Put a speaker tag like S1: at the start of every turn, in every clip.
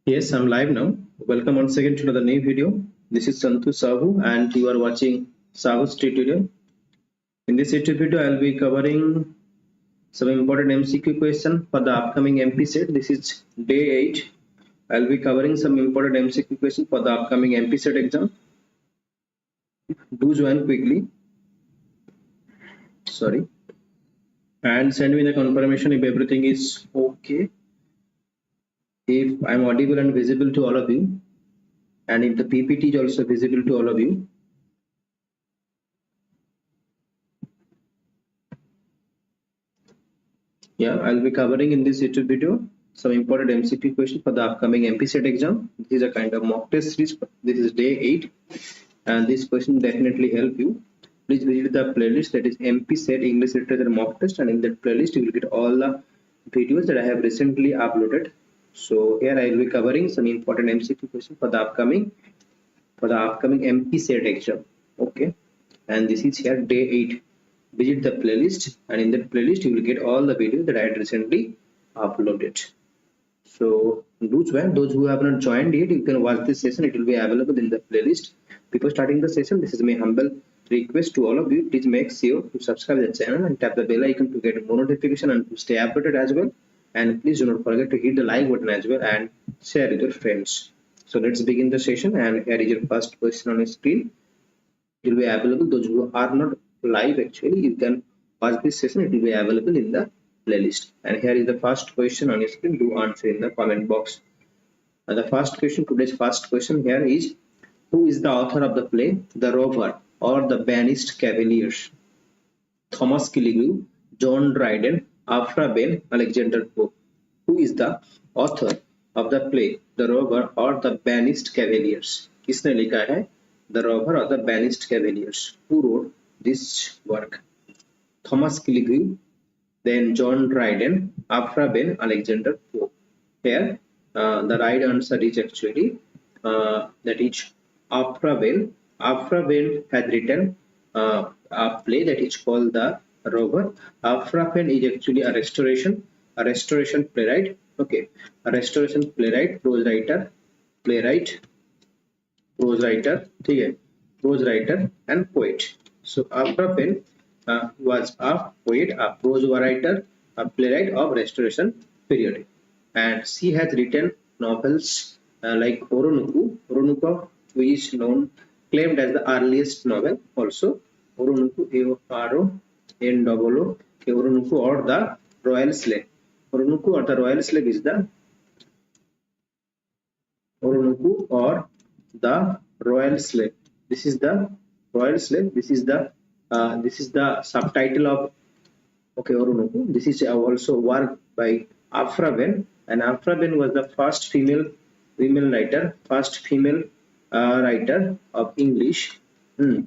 S1: Yes, I'm live now. Welcome once again to another new video. This is SAHOO and you are watching SAHOO's tutorial. In this YouTube video, I'll be covering some important MCQ question for the upcoming MPSET. This is day 8. I'll be covering some important MCQ question for the upcoming MPSET exam. Do join quickly. Sorry. And send me the confirmation if everything is okay. If I'm audible and visible to all of you, and if the PPT is also visible to all of you. Yeah, I'll be covering in this YouTube video some important MCQ questions for the upcoming MPSET exam. This is a kind of mock test series. This is day 8 and this question definitely help you. Please visit the playlist, that is MPSET English Literature mock test, and in that playlist you will get all the videos that I have recently uploaded. So here I will be covering some important MCQ questions for the upcoming MPSET exam. Okay, and this is here day 8. Visit the playlist, and in that playlist you will get all the videos that I had recently uploaded. So do join. Those who have not joined yet, you can watch this session. It will be available in the playlist. Before starting the session, this is my humble request to all of you. Please make sure to subscribe the channel and tap the bell icon to get more notification and to stay updated as well. And please do not forget to hit the like button as well and share with your friends. So let's begin the session, and here is your first question on the screen. It will be available. Those who are not live, actually, you can watch this session. It will be available in the playlist. And here is the first question on your screen. Do answer in the comment box. And the first question, today's first question here is: who is the author of the play The Rover or the Banished Cavaliers? Thomas Killigrew, John Dryden, Afra Ben, Alexander Pope. Who is the author of the play The Rover or the Banished Cavaliers? किसने लिखा है The Rover or the Banished Cavaliers? Who wrote this work? Thomas Killigrew, then John Dryden, Afra Ben, Alexander Pope. Here the right answer is actually that is Afra Ben. Afra Ben had written a play that is called The Rover. Afra Ben is actually a restoration playwright. Okay, a restoration playwright, prose writer, and poet. So Afra Ben was a poet, a prose writer, a playwright of restoration period, and she has written novels like Oronuku, which is claimed as the earliest novel. Also Oronuku, Oronuku or the Royal Slave. Oronuku or the Royal Slave is the Royal Slave. This is the Royal Slave. This is the subtitle of Oronuku. This is also work by Afra Ben, and Afra Ben was the first female writer of English, who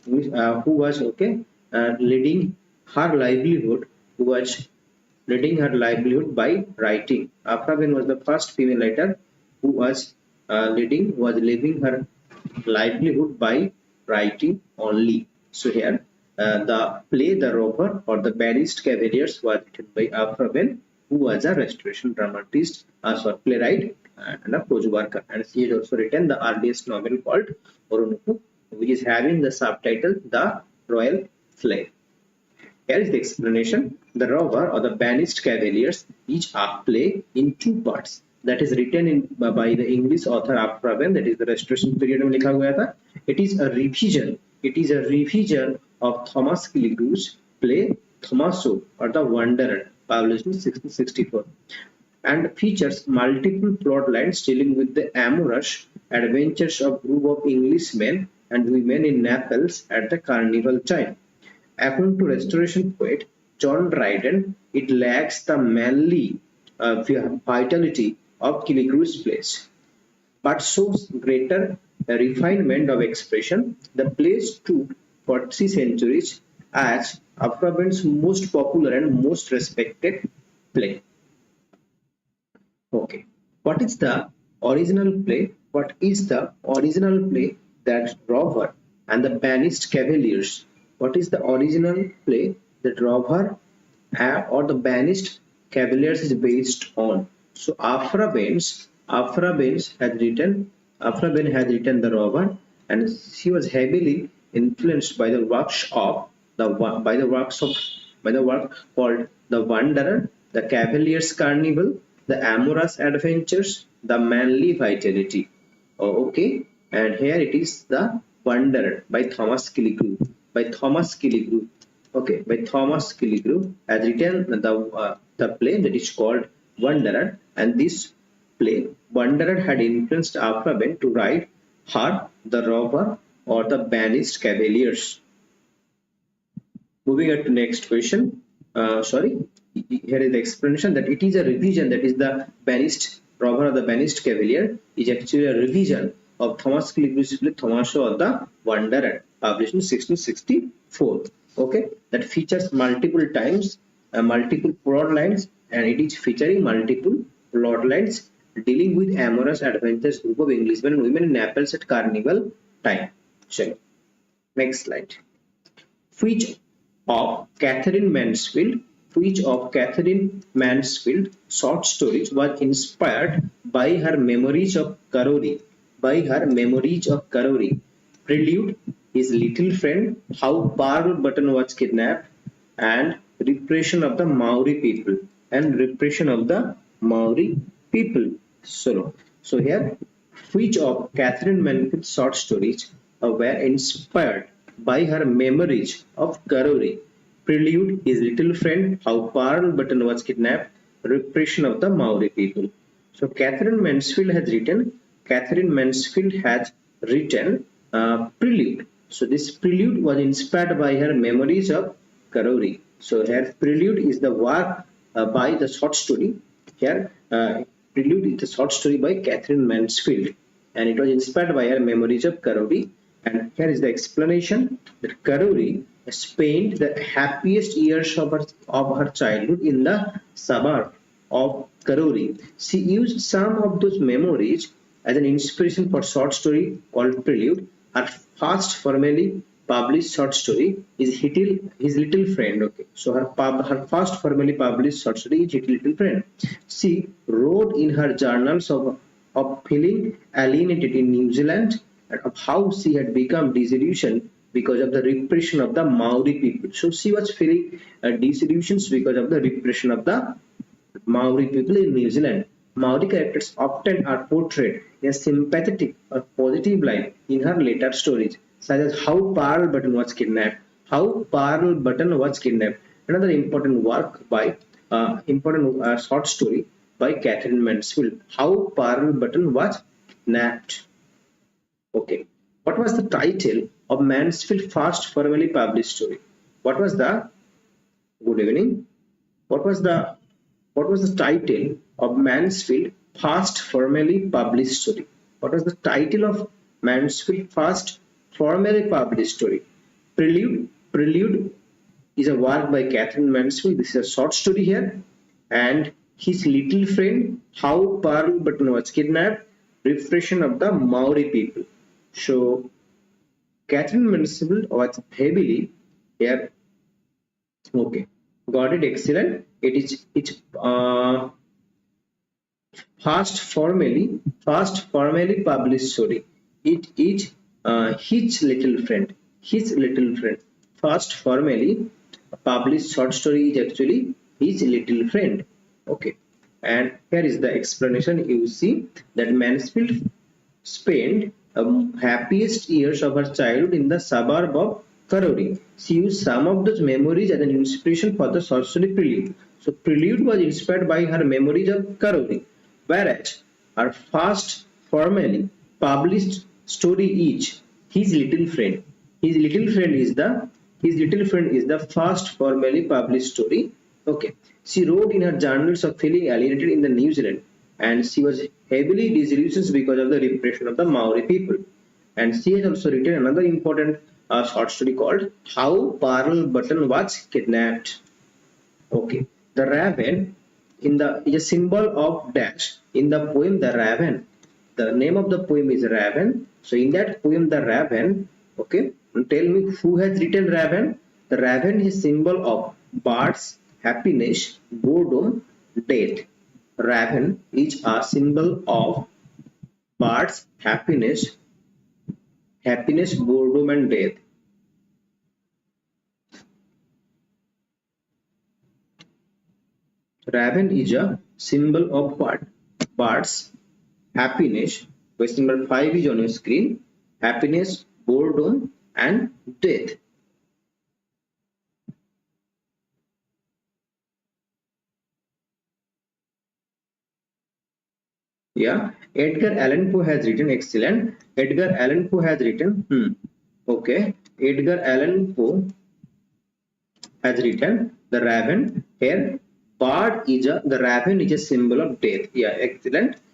S1: was leading her livelihood by writing. Afra Ben was the first female writer who was living her livelihood by writing only. So here the play The Rover or the Banished Cavaliers was written by Afra Ben, who was a restoration dramatist, playwright and a prose worker, and she has also written the earliest novel called Oronuku, which is having the subtitle The Royal Slave. Here is the explanation. The Rover or the Banished Cavaliers is a play in two parts that is written by the English author Afra Ben, that is the restoration period में लिखा हुआ था. It is a revision of Thomas Killigrew's play Thomaso or the Wanderer, published in 1664, and features multiple plot lines dealing with the amorous adventures of a group of Englishmen and women in Naples at the carnival time. According to restoration poet John Dryden, it lacks the manly vitality of Killigrew's plays, but shows greater refinement of expression. The play stood for 3 centuries as Afra Ben's most popular and most respected play. Okay, what is the original play? That Rover and the Banished Cavaliers? What is the original play that Rover or the Banished Cavaliers is based on? So Afra Ben's Afra Benz has written The Robber, and she was heavily influenced by the works of by the works of by the work called The Wanderer, The Cavalier's Carnival, The Amorous Adventures, The Manly Vitality. Oh, okay, and here it is The Wanderer by Thomas Killigrew. Okay, by Thomas Killigrew has written the play that is called Wanderer, and this play Wanderer had influenced Afra Ben to write her The Robber or The Banished Cavaliers. Moving on to next question. Here is the explanation that it is a revision, that is the Banished Robber or the Banished Cavalier is actually a revision of Thomas Killigrew's play Thomaso or the Wanderer, published in 1664. Okay, that features multiple times, multiple plot lines, and it is featuring multiple plot lines dealing with amorous adventures group of Englishmen and women in Naples at carnival time. So, next slide. Which of Catherine Mansfield short stories was inspired by her memories of Karori? Prelude, His Little Friend, How Pearl Button Was Kidnapped, and Repression of the Maori People. So here, which of Catherine Mansfield's short stories were inspired by her memories of Karori? Prelude, His Little Friend, How Pearl Button Was Kidnapped, Repression of the Maori People. So Catherine Mansfield has written Prelude. So this Prelude was inspired by her memories of Karori. So here Prelude is the work by the short story. Here Prelude is the short story by Catherine Mansfield, and it was inspired by her memories of Karori. And here is the explanation that Karori spent the happiest years of her childhood in the suburb of Karori. She used some of those memories as an inspiration for short story called Prelude. Her first formally published short story is His Little Friend. Okay, so her first formally published short story is His Little Friend. She wrote in her journals of feeling alienated in New Zealand, and of how she had become disillusioned because of the repression of the Maori people. So she was feeling disillusions because of the repression of the Maori people in New Zealand. Maori characters often are portrayed in a sympathetic or positive light in her later stories, such as How Pearl Button Was Kidnapped. Another important work by short story by Catherine Mansfield. How Pearl Button Was Kidnapped. Okay, what was the title of Mansfield's first formally published story? What was the title of Mansfield's first formally published story? What was the title of Mansfield's first formally published story? Prelude is a work by Catherine Mansfield. This is a short story here. And His Little Friend, How Pearl Button Was Kidnapped, Repression of the Maori People. So Catherine Mansfield was heavily here. Okay, got it, excellent. It is first formally published story. It is His Little Friend. First formally published short story is actually His Little Friend. Okay, and here is the explanation. You see that Mansfield spent happiest years of her childhood in the suburb of Karori. She used some of those memories as an inspiration for the short story Prelude. So Prelude was inspired by her memories of Karori, whereas her first formally published story is His Little Friend. His Little Friend is the first formally published story. Okay, she wrote in her journals of feeling alienated in the New Zealand, and she was heavily disillusioned because of the repression of the Maori people. And she has also written another important short story called How Pearl Button Was Kidnapped. Okay, the raven is a symbol of dash in the poem The Raven. The name of the poem is Raven. So in that poem The Raven, okay, tell me who has written Raven? The raven is symbol of birds, happiness, boredom, death. Raven is a symbol of birds, happiness, boredom, and death. Raven is a symbol of what? Birds, happiness. Question number 5 is on your screen. Happiness, boredom, and death. Yeah, Edgar Allan Poe has written excellent. Edgar Allan Poe has written. Okay, Edgar Allan Poe has written the raven here. The raven is a symbol of death. Yeah,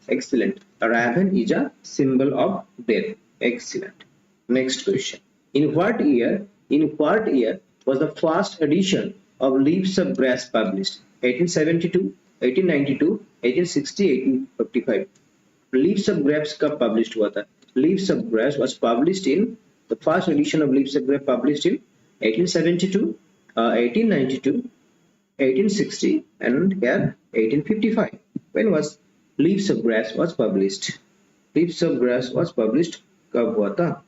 S1: excellent. A raven is a symbol of death. Excellent. Next question. In what year was the first edition of Leaves of Grass published? 1872, 1892, 1860, 1855. Leaves of Grass कब published हुआ था? Leaves of Grass was published in the first edition of Leaves of Grass published in 1872, 1892, 1860, and here 1855. When was Leaves of Grass was published? Leaves of Grass was published कब हुआ था?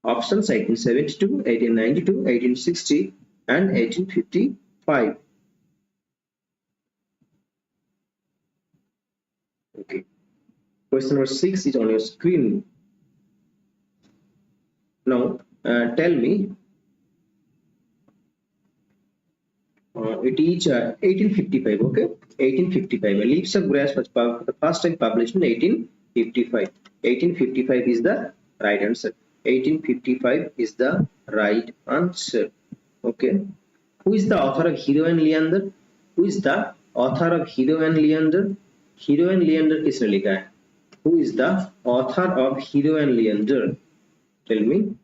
S1: Options 1872, 1892, 1860, and 1855. Okay. Question number 6 is on your screen. Now, tell me. It is 1855. Okay, 1855. Leaves of Grass was for the first time published in 1855. 1855 is the right answer. 1855 is the right answer. Okay. Who is the author of Hero and Leander? Who is the author of Hero and Leander? Hero and Leander किसने लिखा है? Who is the author of Hero and Leander? Tell me.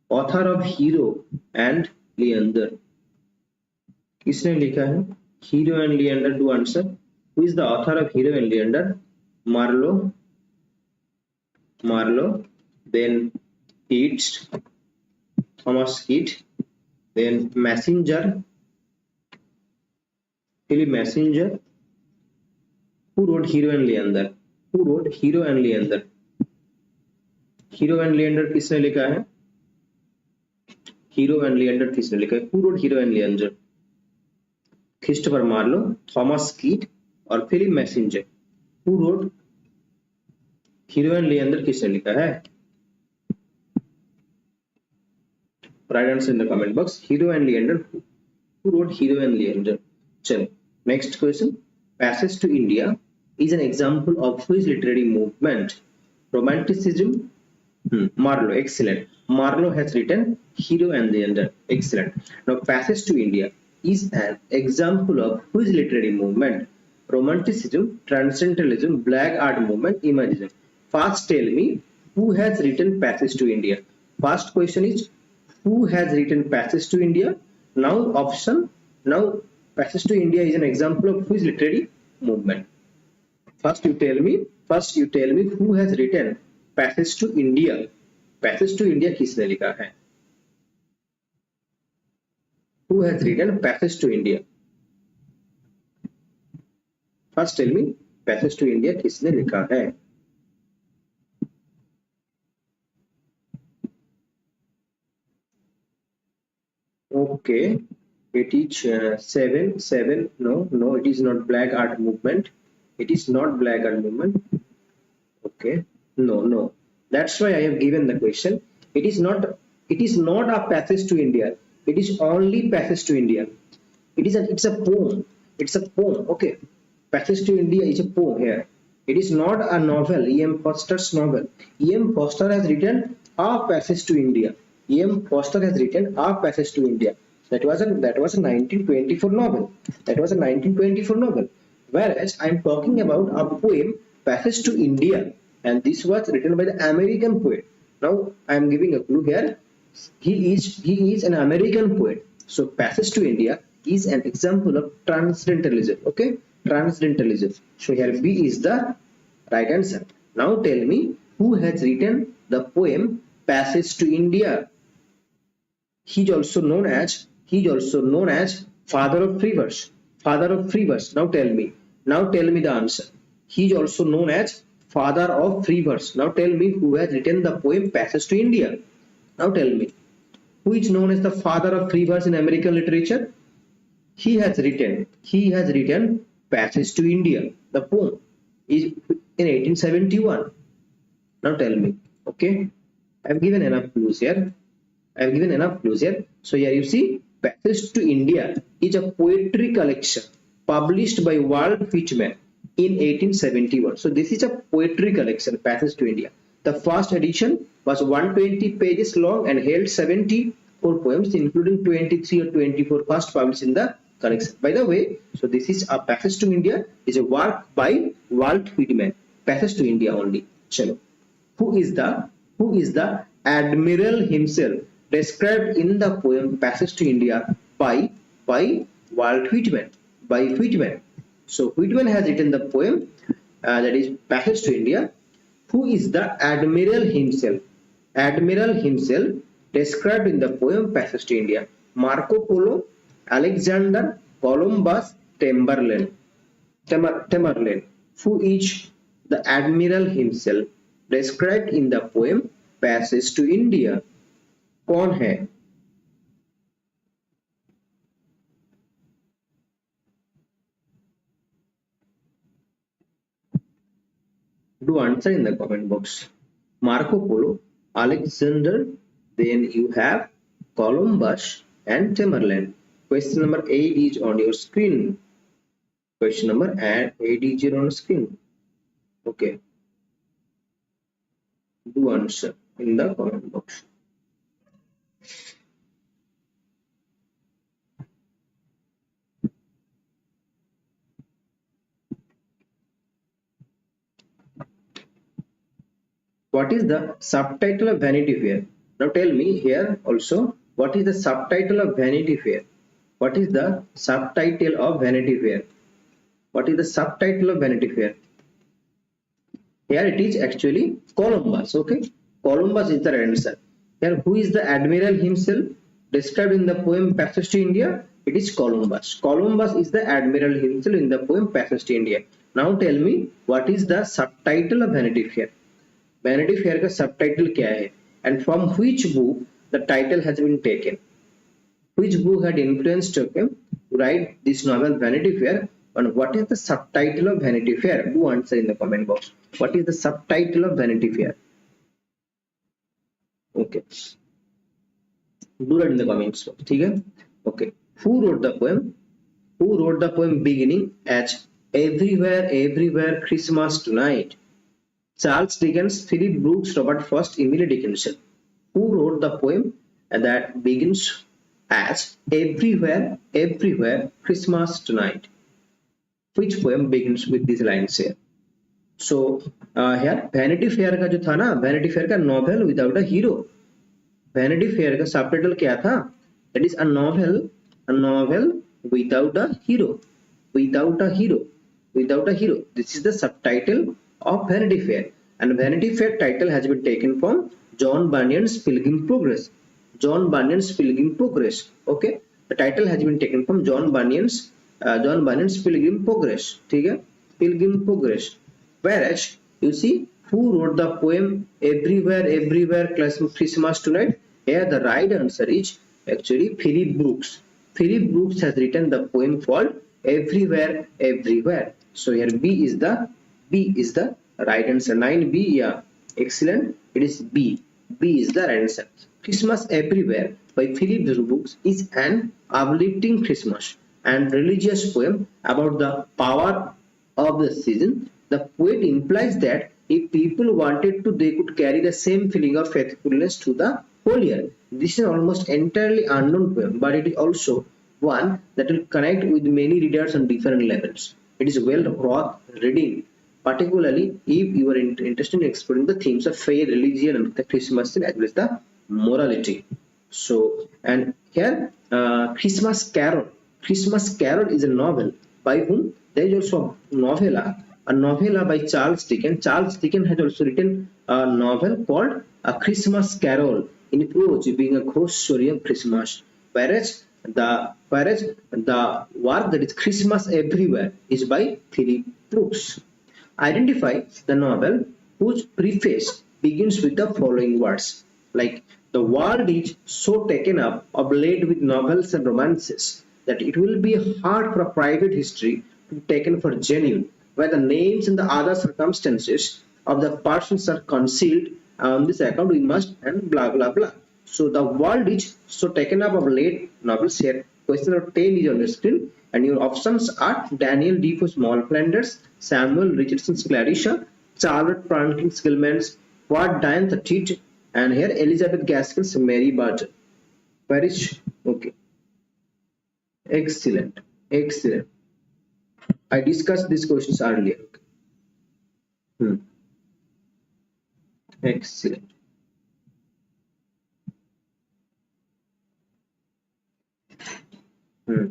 S1: Author of Hero and Leander. किसने लिखा है? Hero and Leander. Do answer. Who is the author of Hero and Leander? Marlowe. Then Keats. Thomas Keats. Then Messenger. Philip Messenger. Who wrote Hero and Leander? Who wrote Hero and Leander? Hero and Leander किसने लिखा है? Hero and Leander किसने लिखा है? Who wrote Hero and Leander? Christopher Marlowe, Thomas Keats, और Philip Messenger. Who wrote Hero and Leander किसने लिखा है? Write answer in the comment box. Hero and Leander. Who wrote Hero and Leander? चलो. Next question. Passage to India is an example of which literary movement? Romanticism. Marlowe. Excellent. Marlowe has written Hero and Leander. Excellent. Now, Passage to India is an example of which literary movement? Romanticism, Transcendentalism, Black Art Movement, Imagism. First, tell me who has written Passage to India. First question is who has written Passage to India? Now, option. Now, Passage to India is an example of which literary movement? First you tell me who has written Passage to India. Passage to India किसने लिखा है? Who has written Passage to India? First tell me Passage to India किसने लिखा है? Okay, it is 7. No, it is not Black Art Movement. It is not Black Art Movement. Okay, no. That's why I have given the question. It is not a Passage to India. It is only Passage to India. It's a poem. It's a poem. Okay, Passage to India is a poem here. It is not a novel. E.M. Foster's novel. E.M. Foster has written A Passage to India. E.M. Foster has written A Passage to India. That was a 1924 novel. Whereas I am talking about a poem, Passage to India, and this was written by the American poet. Now I am giving a clue here. He is an American poet. So Passage to India is an example of transcendentalism. Okay, transcendentalism. So here B is the right answer. Now tell me who has written the poem Passage to India. He is also known as Father of Free Verse. Now tell me Now tell me the answer. He is also known as father of free verse. Now tell me who has written the poem Passage to India. Now tell me who is known as the father of free verse in American literature. He has written Passage to India. The poem is in 1871. Now tell me. Okay, I've given enough clues here. So here you see Passage to India is a poetry collection published by Walt Whitman in 1871. So this is a poetry collection, Passage to India. The first edition was 120 pages long and held 74 poems, including 23 or 24 first published in the collection. By the way, so this is a Passage to India is a work by Walt Whitman. Passage to India only. Chalo. Who is the admiral himself described in the poem Passage to India by Walt Whitman? By Whitman. So Whitman has written the poem that is Passage to India. Who is the admiral himself? Admiral himself described in the poem Passage to India. Marco Polo, Alexander, Columbus, Tamerlane. Who is the admiral himself described in the poem Passage to India? कौन है? Do answer in the comment box. Marco Polo, Alexander, then you have Columbus and Tamerlane. Question number 8 is on your screen. Question number 8 is here on screen. Okay. Do answer in the comment box. What is the subtitle of Vanity Fair? Now tell me here also, what is the subtitle of Vanity Fair? What is the subtitle of Vanity Fair? What is the subtitle of Vanity Fair? Here it is actually Columbus. Okay, Columbus is the answer. Here who is the admiral himself described in the poem Passage to India? It is Columbus. Columbus is the admiral himself in the poem Passage to India. Now tell me what is the subtitle of Vanity Fair? Vanity Fair का subtitle क्या है? And from which book the title has been taken? Which book had influenced to write this novel Vanity Fair? And what is the subtitle of Vanity Fair? Do answer in the comment box. What is the subtitle of Vanity Fair? Okay. Do that in the comments box. ठीक है? Okay. Who wrote the poem? Who wrote the poem beginning at Everywhere Christmas Tonight? Charles Dickens, Philip Brooks, Robert Frost, Emily Dickinson. Who wrote the poem that begins as Everywhere Christmas Tonight? Which poem begins with these lines here? So here Vanity Fair का जो था ना, Vanity Fair का novel without a hero. Vanity Fair का subtitle क्या था? That is a novel without a hero. This is the subtitle of Vanity Fair, and Vanity Fair title has been taken from John Bunyan's Pilgrim Progress. Okay, the title has been taken from John Bunyan's Pilgrim Progress. ठीक है, Pilgrim Progress. Whereas you see who wrote the poem Everywhere Christmas Tonight? Here the right answer is actually Philip Brooks. Philip Brooks has written the poem called Everywhere. So here B is the right answer. 9B, yeah, excellent. It is B. B is the right answer. Christmas Everywhere by Philip Brooks is an uplifting Christmas and religious poem about the power of the season. The poet implies that if people wanted to, they could carry the same feeling of faithfulness to the whole year. This is almost entirely unknown poem, but it is also one that will connect with many readers on different levels. It is well worth reading, particularly if you are interested in exploring the themes of faith, religion, and the Christmas as well as the morality. So, and here Christmas Carol is a novel by whom? There is also a novella by Charles Dickens. Charles Dickens has also written a novel called A Christmas Carol in prose, being a ghost story of Christmas. Whereas Whereas the work that is Christmas Everywhere is by Philip Brooks. Identify the novel whose preface begins with the following words, like the world is so taken up of late with novels and romances that it will be hard for a private history to be taken for genuine, where the names and the other circumstances of the persons are concealed on this account we must and blah blah blah. So the world is so taken up of late novels here. Question number 10 is on the screen, and your options are Daniel Defoe Small Flanders, Samuel Richardson's Clarissa, Charlotte Franklin's Gilman's What Diane the Teach, and here Elizabeth Gaskell's Mary Barton. Where is okay? Excellent, excellent. I discussed these questions earlier. Hmm. Excellent. Hmm.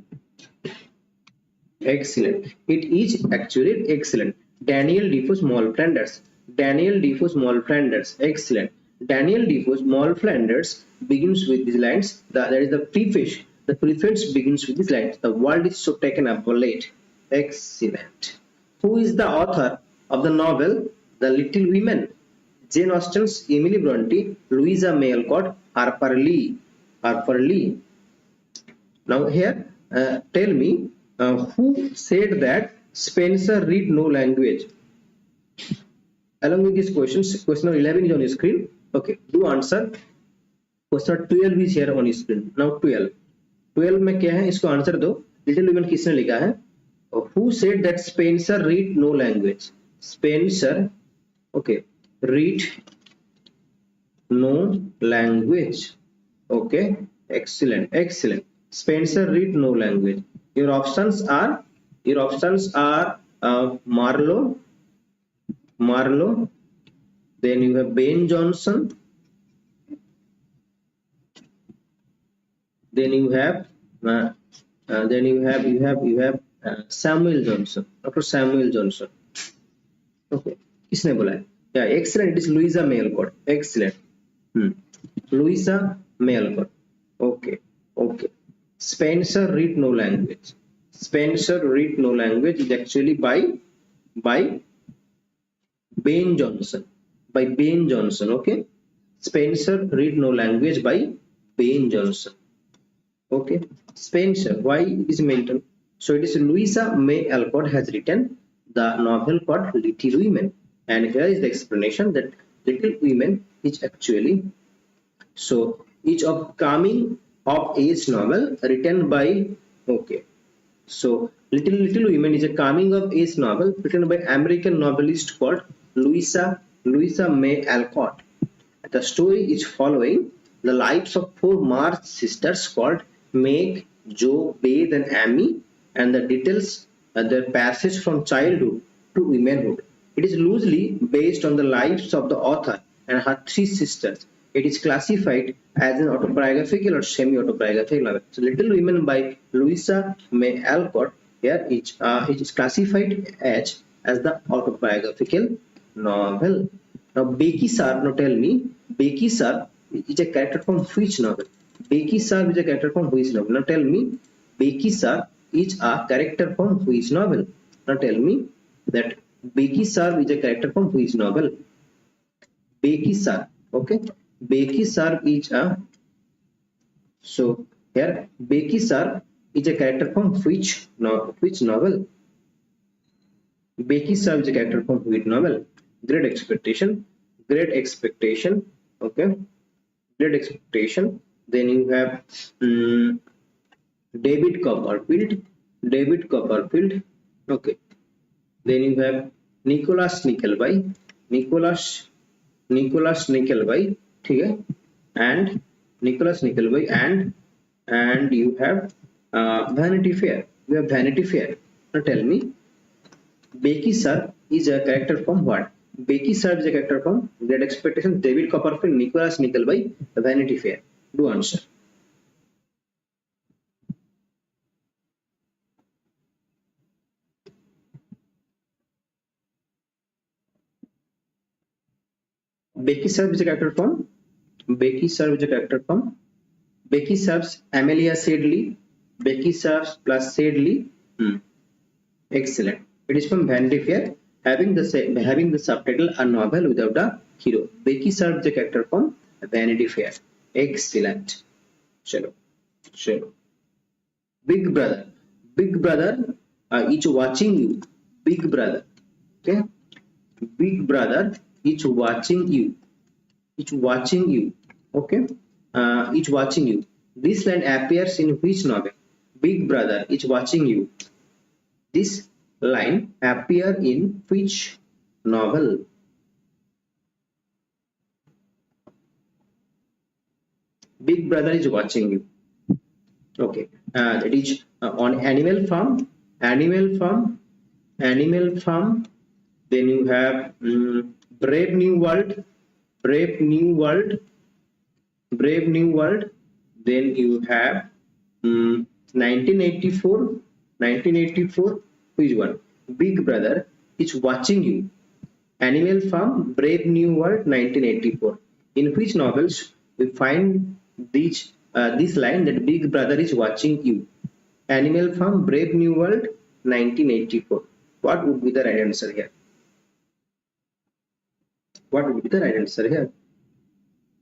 S1: Excellent. It is actually excellent. Daniel Defoe Small Flanders. Daniel Defoe Small Flanders. Excellent. Daniel Defoe Small Flanders begins with these lines. That is the preface. The preface begins with these lines. The world is so taken up late. Excellent. Who is the author of the novel The Little Women? Jane Austen's Emily Bronte, Louisa May Alcott, Harper Lee. Harper Lee. Now here, tell me who said that Spencer read no language? Along with these questions, question number 11 is on your screen. Okay, do answer. Question 12 is here on your screen. Now 12. 12 में क्या है? इसको answer दो. Little Women किसने लिखा है? Who said that Spencer read no language? Spencer, okay, read no language. Okay, excellent, excellent. Spencer read no language. Your options are Marlowe, then you have Ben Jonson, then you have Samuel Johnson, Dr. Samuel Johnson. Okay, किसने बोला है? Yeah, excellent. It is Louisa May Alcott. Excellent. Louisa May Alcott. Okay, okay. Spencer read no language. Spencer read no language is actually by Ben Jonson. By Ben Jonson. Okay. Spencer read no language by Ben Jonson. Okay. Spencer. Why it is mentioned? So it is Louisa May Alcott has written the novel called Little Women, and here is the explanation that Little Women is actually so each of coming of age novel written by okay. So Little Women is a coming of age novel written by American novelist called Louisa May Alcott. The story is following the lives of four March sisters called Meg, Jo, Beth, and Amy, and the details their passage from childhood to womanhood. It is loosely based on the lives of the author and her three sisters. It is classified as an autobiographical or semi-autobiographical novel. So, Little Women by Louisa May Alcott here it is classified as the autobiographical novel. Now, Becky Sharp. Now, tell me, Becky Sharp is a character from which novel? Becky Sharp is a character from which novel? Now, tell me, Becky Sharp is a character from which novel? Now, tell me that Becky Sharp is a character from which novel? Becky Sharp. Okay. Becky Sharp is a so here Becky Sharp is a character from which novel? Becky Sharp is a character from which novel? Great Expectation. Okay, Great Expectation. Then you have David Copperfield. Okay. Then you have Nicholas Nickleby. ठीक है, and Nicholas Nickleby and you have Vanity Fair. You have Vanity Fair. Now tell me, Becky Sharp is a character from what? Becky Sharp is a character from Great Expectations, David Copperfield, Nicholas Nickleby, Vanity Fair. Do answer. Becky Sharp is a character from Becky Sharp's Amelia Sedley, Becky Sharp plus Sadly. Excellent. It is from Vanity Fair, having the subtitle A Novel Without a Hero. Becky Sharp the character from Vanity Fair. Excellent. Chalo. Chalo. Big Brother. Big Brother is watching you. Big Brother. Okay. Big Brother is watching you. It's watching you. Okay. It's watching you. This line appears in which novel? Big Brother is watching you. This line appear in which novel? Big Brother is watching you. Okay. That is on Animal Farm. Animal Farm. Animal Farm. Then you have Brave New World. Brave New World. Brave New World. Then you have 1984. 1984. Which one? Big Brother is watching you. Animal Farm, Brave New World, 1984. In which novels we find this line that Big Brother is watching you? Animal Farm, Brave New World, 1984. What would be the right answer here? What would be the right answer here?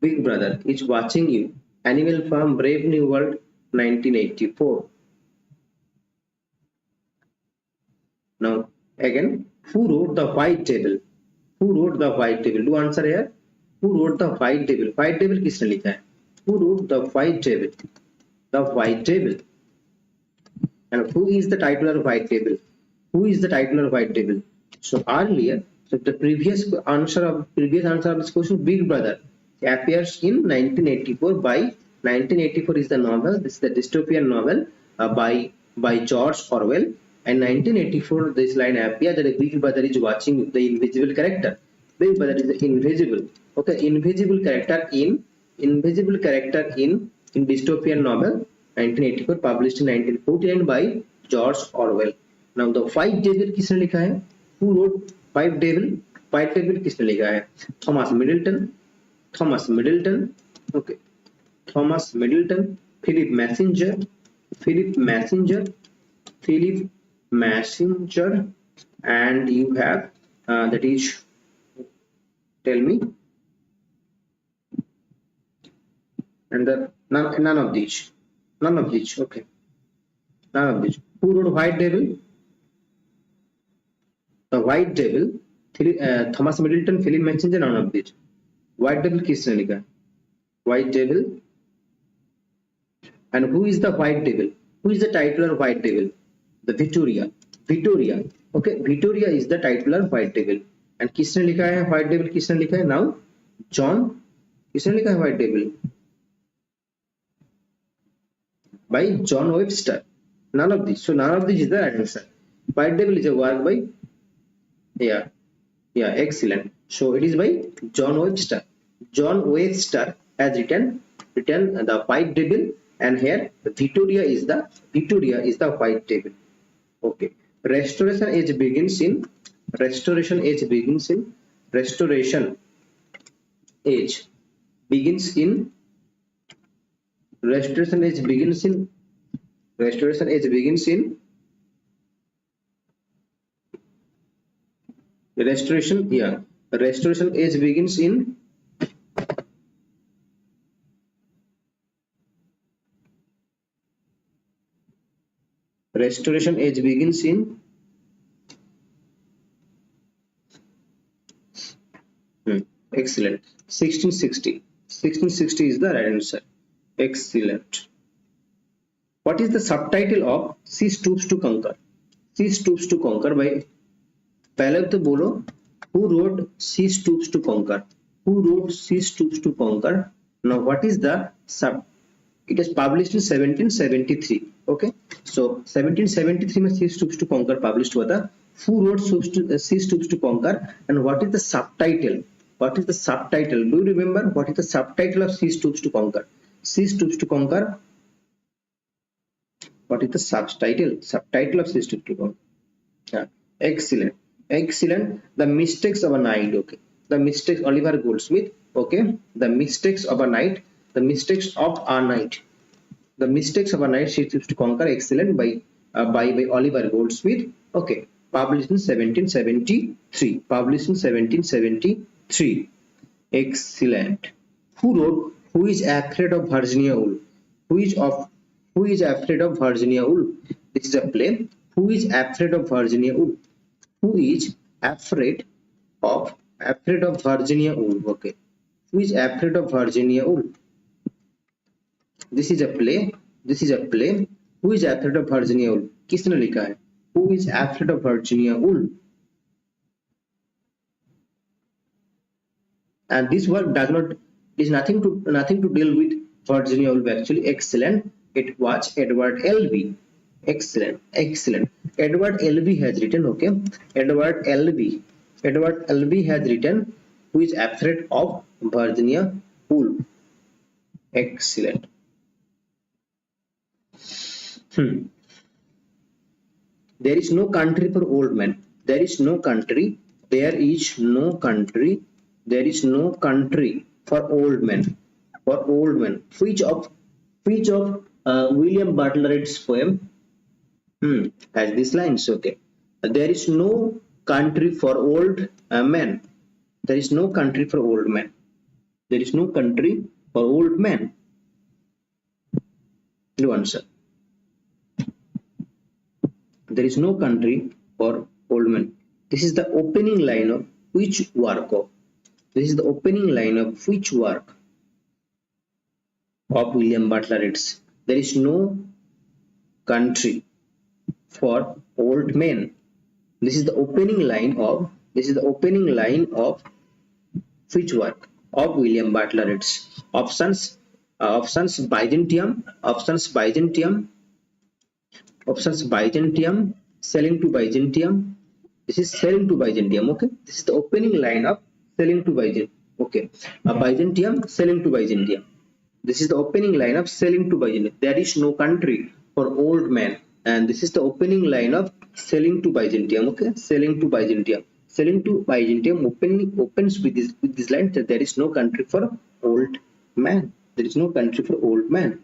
S1: Big Brother is watching you. Animal Farm, Brave New World, 1984. Now again, who wrote the White Table? Who wrote the White Table? Do answer here. Who wrote the White Table? White Table किसने लिखा है? Who wrote the White Table? The White Table. And who is the titular of White Table? Who is the titular of White Table? So earlier, so the previous answer of this question, Big Brother appears in 1984 by 1984 is the novel. This is the dystopian novel by George Orwell. And 1984, this line appears that a Big Brother is watching the invisible character. Big Brother is the invisible. Okay, invisible character in dystopian novel 1984, published in 1949 by George Orwell. Now the White Devil किसने लिखा है? Who wrote White Devil? White Devil किसने लिखा है? Thomas Middleton. Thomas Middleton. Okay. Thomas Middleton. Philip Messenger. Philip Messenger. Philip Messenger. And you have that is, tell me, and the none of these, okay, none of these. Who wrote White Devil? The White Devil, Thomas Middleton, Philip Messenger, none of these. White Devil किसने लिखा? White Devil. And who is the White Devil? Who is the titular of White Devil? The Victoria. Victoria. Okay, Victoria is the titular of White Devil. And किसने लिखा है White Devil? किसने लिखा है? Now John. किसने लिखा है White Devil? By John Webster. None of these. So none of these is the right answer. White Devil is a work by, yeah, excellent. So it is by John Webster. John Webster has written the White Devil, and here Victoria is the White Devil. Okay. Restoration age begins in Restoration age begins in Restoration age begins in Restoration age begins in Restoration age begins in Restoration, yeah, Restoration age begins in Restoration age begins in excellent, 1660. 1660 is the right answer. Excellent. What is the subtitle of She Stoops to Conquer? She Stoops to Conquer by, पहले तो बोलो, who wrote She Stoops to Conquer? Who wrote She Stoops to Conquer? Now what is the sub? It is published in 1773. Okay, so 1773 में She Stoops to Conquer published हुआ था. Who wrote She Stoops to Conquer, and what is the subtitle? What is the subtitle? Do you remember what is the subtitle of She Stoops to Conquer? She Stoops to Conquer. What is the subtitle? Subtitle of She Stoops to Conquer. Yeah. Excellent. Excellent. The Mistakes of a Night. Okay. The Mistakes, Oliver Goldsmith. Okay. The Mistakes of a Night. The Mistakes of a Night. The Mistakes of a Night Shift to Conquer, excellent, by Oliver Goldsmith. Okay, published in 1773. Published in 1773. Excellent. Who wrote Who is Afraid of Virginia Woolf? Who is of Who is Afraid of Virginia Woolf? This is a play. Who is Afraid of Virginia Woolf? Who is afraid of Virginia Woolf? Okay. Who is afraid of Virginia Woolf? This is a play. This is a play. Who is afraid of Virginia Woolf? किसने लिखा है? Who is afraid of Virginia Woolf? And this work does not is nothing to deal with Virginia Woolf actually. Excellent. It was Edward L.B. Excellent. Edward L.B. has written. Okay. Edward L.B. has written Who is Afraid of Virginia Woolf. Excellent. There is no country for old men. There is no country for old men. Which of William Butler's poem has these lines? Okay. There is no country for old men. There is no country for old men. There is no country for old men. You answer. There is no country for old men. This is the opening line of which work of? This is the opening line of which work of William Butler Yeats? There is no country for old men. This is the opening line of which work of William Butler Yeats? Options Byzantium, selling to Byzantium. This is selling to Byzantium. Okay, this is the opening line of selling to Byzantium. Okay, Byzantium, selling to Byzantium. This is the opening line of selling to Byzantium. There is no country for old men, and this is the opening line of selling to Byzantium. Okay, selling to Byzantium. Selling to Byzantium opens with this line that there is no country for old man. There is no country for old man.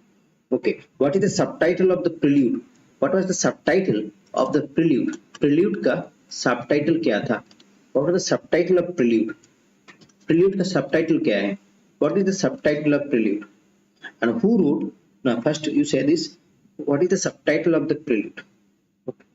S1: Okay, what is the subtitle of the prelude? What was the subtitle of the prelude? Prelude का subtitle क्या था? What was the subtitle of prelude? Prelude का subtitle क्या है? What is the subtitle of prelude? And who wrote? Now first you say this. What is the subtitle of the prelude? Okay.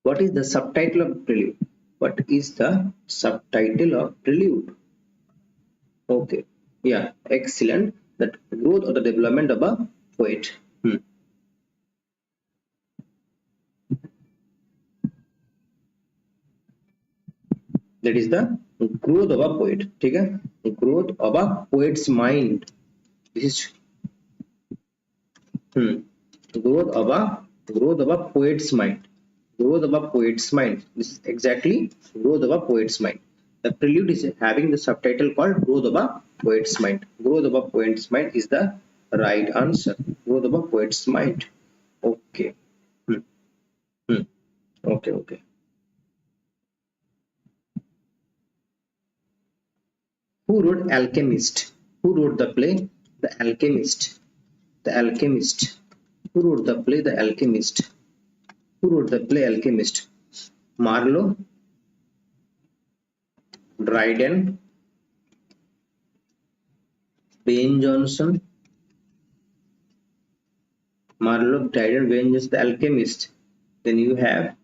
S1: What is the subtitle of prelude? What is the subtitle of prelude? Okay, yeah, excellent. That growth or the development of a poet. That is the growth of a poet. ठीक है? Growth of a poet's mind. This is growth of a poet's mind. Growth of a poet's mind. This is exactly growth of a poet's mind. The prelude is having the subtitle called Growth of a Poet's Mind. Growth of a Poet's Mind is the right answer. Growth of a Poet's Mind. Okay. Okay. Who wrote Alchemist? Who wrote the play The Alchemist? The Alchemist. Who wrote the play The Alchemist? Who wrote the play Alchemist? Marlowe, Dryden, Ben Jonson. Marlowe, Dryden, Ben Jonson, The Alchemist. Then you have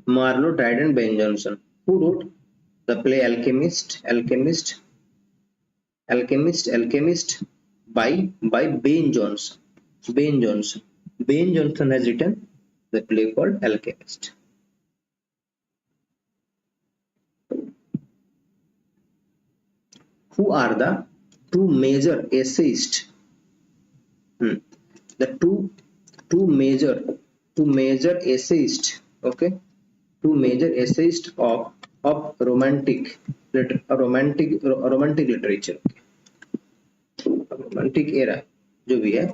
S1: Marlowe, Dryden, Ben Jonson. Who wrote the play Alchemist? Alchemist by Ben Jonson. Ben Jonson has written the play called Alchemist. Who are the two major essayists? The two major essayists. Okay, two major essayists of of romantic literature. Romantic era जो भी है,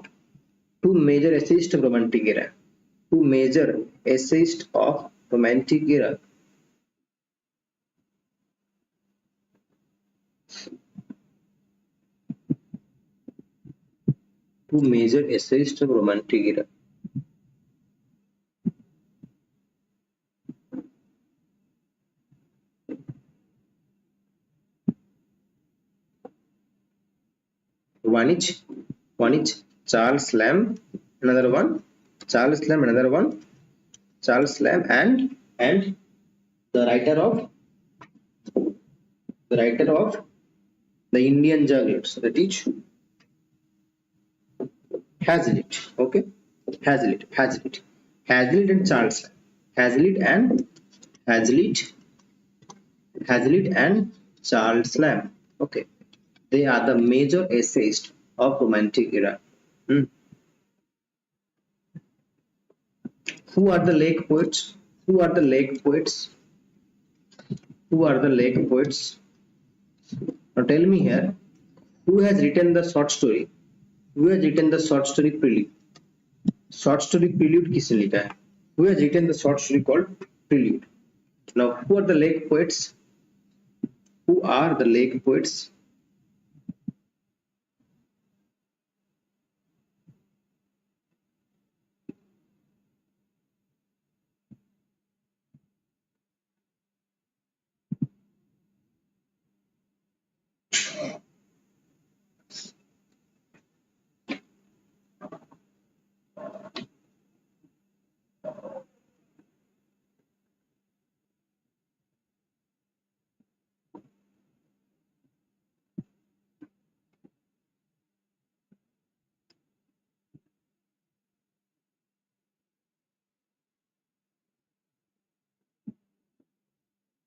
S1: two major essayist of romantic era, two major essayist of romantic era, two major essayist of romantic era. One is Charles Lamb, another one Charles Lamb, another one Charles Lamb, and the writer of the Indian Juggler, that is Hazlitt. Okay, Hazlitt and Charles Lamb. Hazlitt and Charles Lamb. Okay, they are the major essayists of romantic era. Who are the lake poets? Who are the lake poets? Now tell me here, who has written the short story? Prelude? Short story Prelude किसने लिखा है? Who has written the short story called Prelude? Now, who are the lake poets? Who are the lake poets?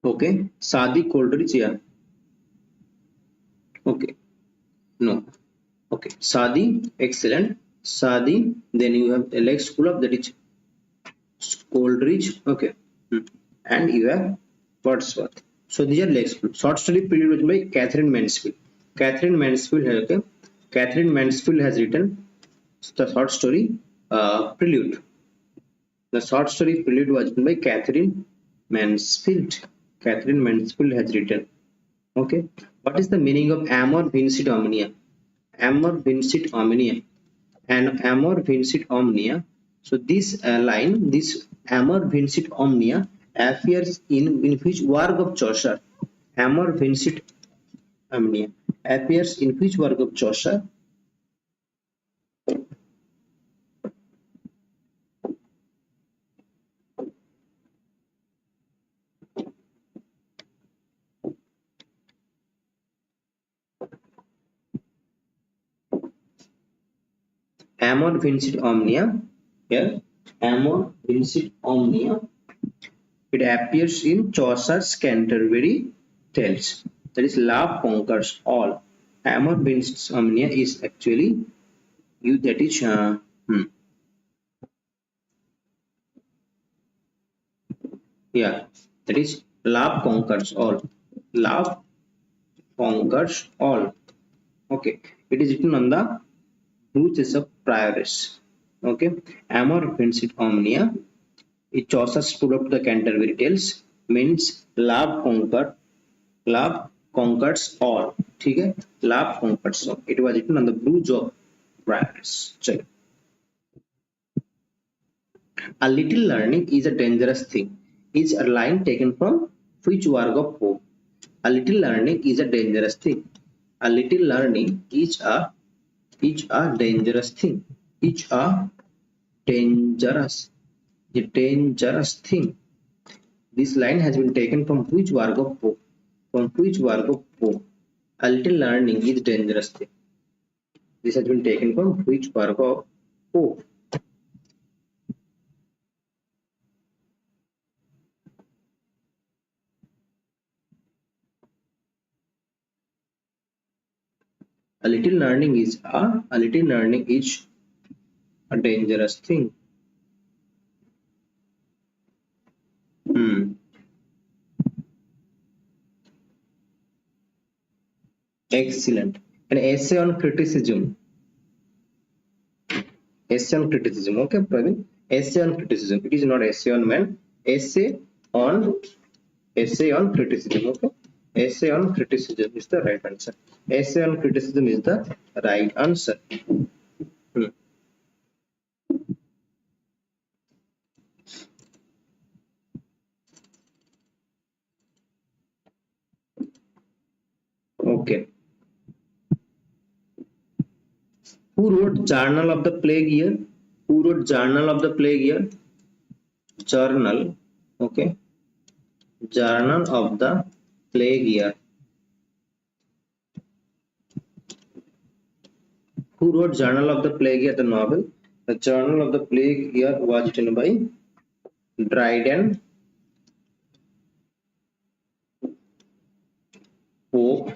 S1: Okay, Sadi Coleridge, yeah. Okay, no. Okay, Sadi, excellent. Sadi, then you have the next school of that is Coleridge. Okay, and you have Wordsworth. So these are next school. Short story Prelude written by Catherine Mansfield. Okay. Catherine Mansfield has written the short story Prelude. The short story Prelude was written by Catherine Mansfield. Catherine Mansfield has written. Okay. What is the meaning of amor vincit omnia? Amor vincit omnia. And amor vincit omnia. So this line, this amor vincit omnia appears in which work of Chaucer? Amor vincit omnia appears in which work of Chaucer? Amor vincit omnia. Here, amor vincit omnia. It appears in Chaucer's Canterbury Tales. That is, love conquers all. Amor vincit omnia is actually you. That is yeah. That is, love conquers all. Love conquers all. Okay. It is written on the bruises of Prioress. Okay. Amor vincit omnia. It Chaucer stood up to the Canterbury Tales means love conquers all. ठीक है, love conquers all. It was written on the bruise of Prioress. चलो. A little learning is a dangerous thing is a line taken from which work of Pope? A little learning is a dangerous thing. A little learning is a dangerous thing. Is a dangerous thing. This line has been taken from which work of Pope? From which work of Pope? A little learning is dangerous thing. This has been taken from which work of Pope? A little learning is a dangerous thing. Excellent. An essay on criticism. Essay on criticism. Okay, Praveen. Essay on criticism. It is not essay on man. On essay on criticism. Okay. Essay on criticism is the right answer. Essay on criticism is the right answer. Hmm. Okay. Who wrote Journal of the Plague Year? Who wrote Journal of the Plague Year? Journal. Okay. Journal of the Plague Year. Who wrote Journal of the Plague Year, the novel? The Journal of the Plague Year was written by Dryden, Pope,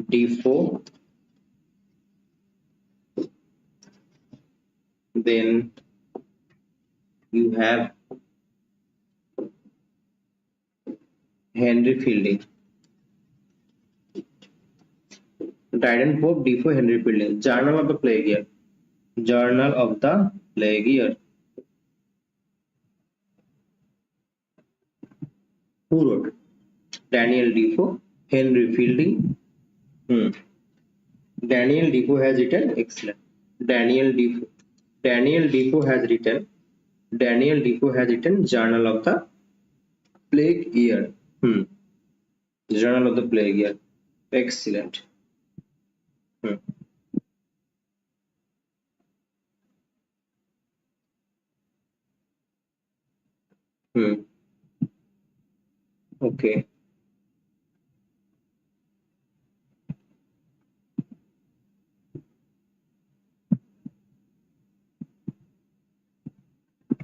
S1: Defoe, then you have Henry Fielding. Dryden, Pope, Defoe, Henry Fielding. Journal of the Plague Year. Journal of the Plague Year. Who wrote? Daniel Defoe, Henry Fielding. Hmm. Daniel Defoe has written. Excellent. Daniel Defoe. Daniel Defoe has written. Daniel Defoe has written Journal of the Plague Year. Hmm. Journal of the Plague Year. Excellent. Hmm. Hmm. Okay.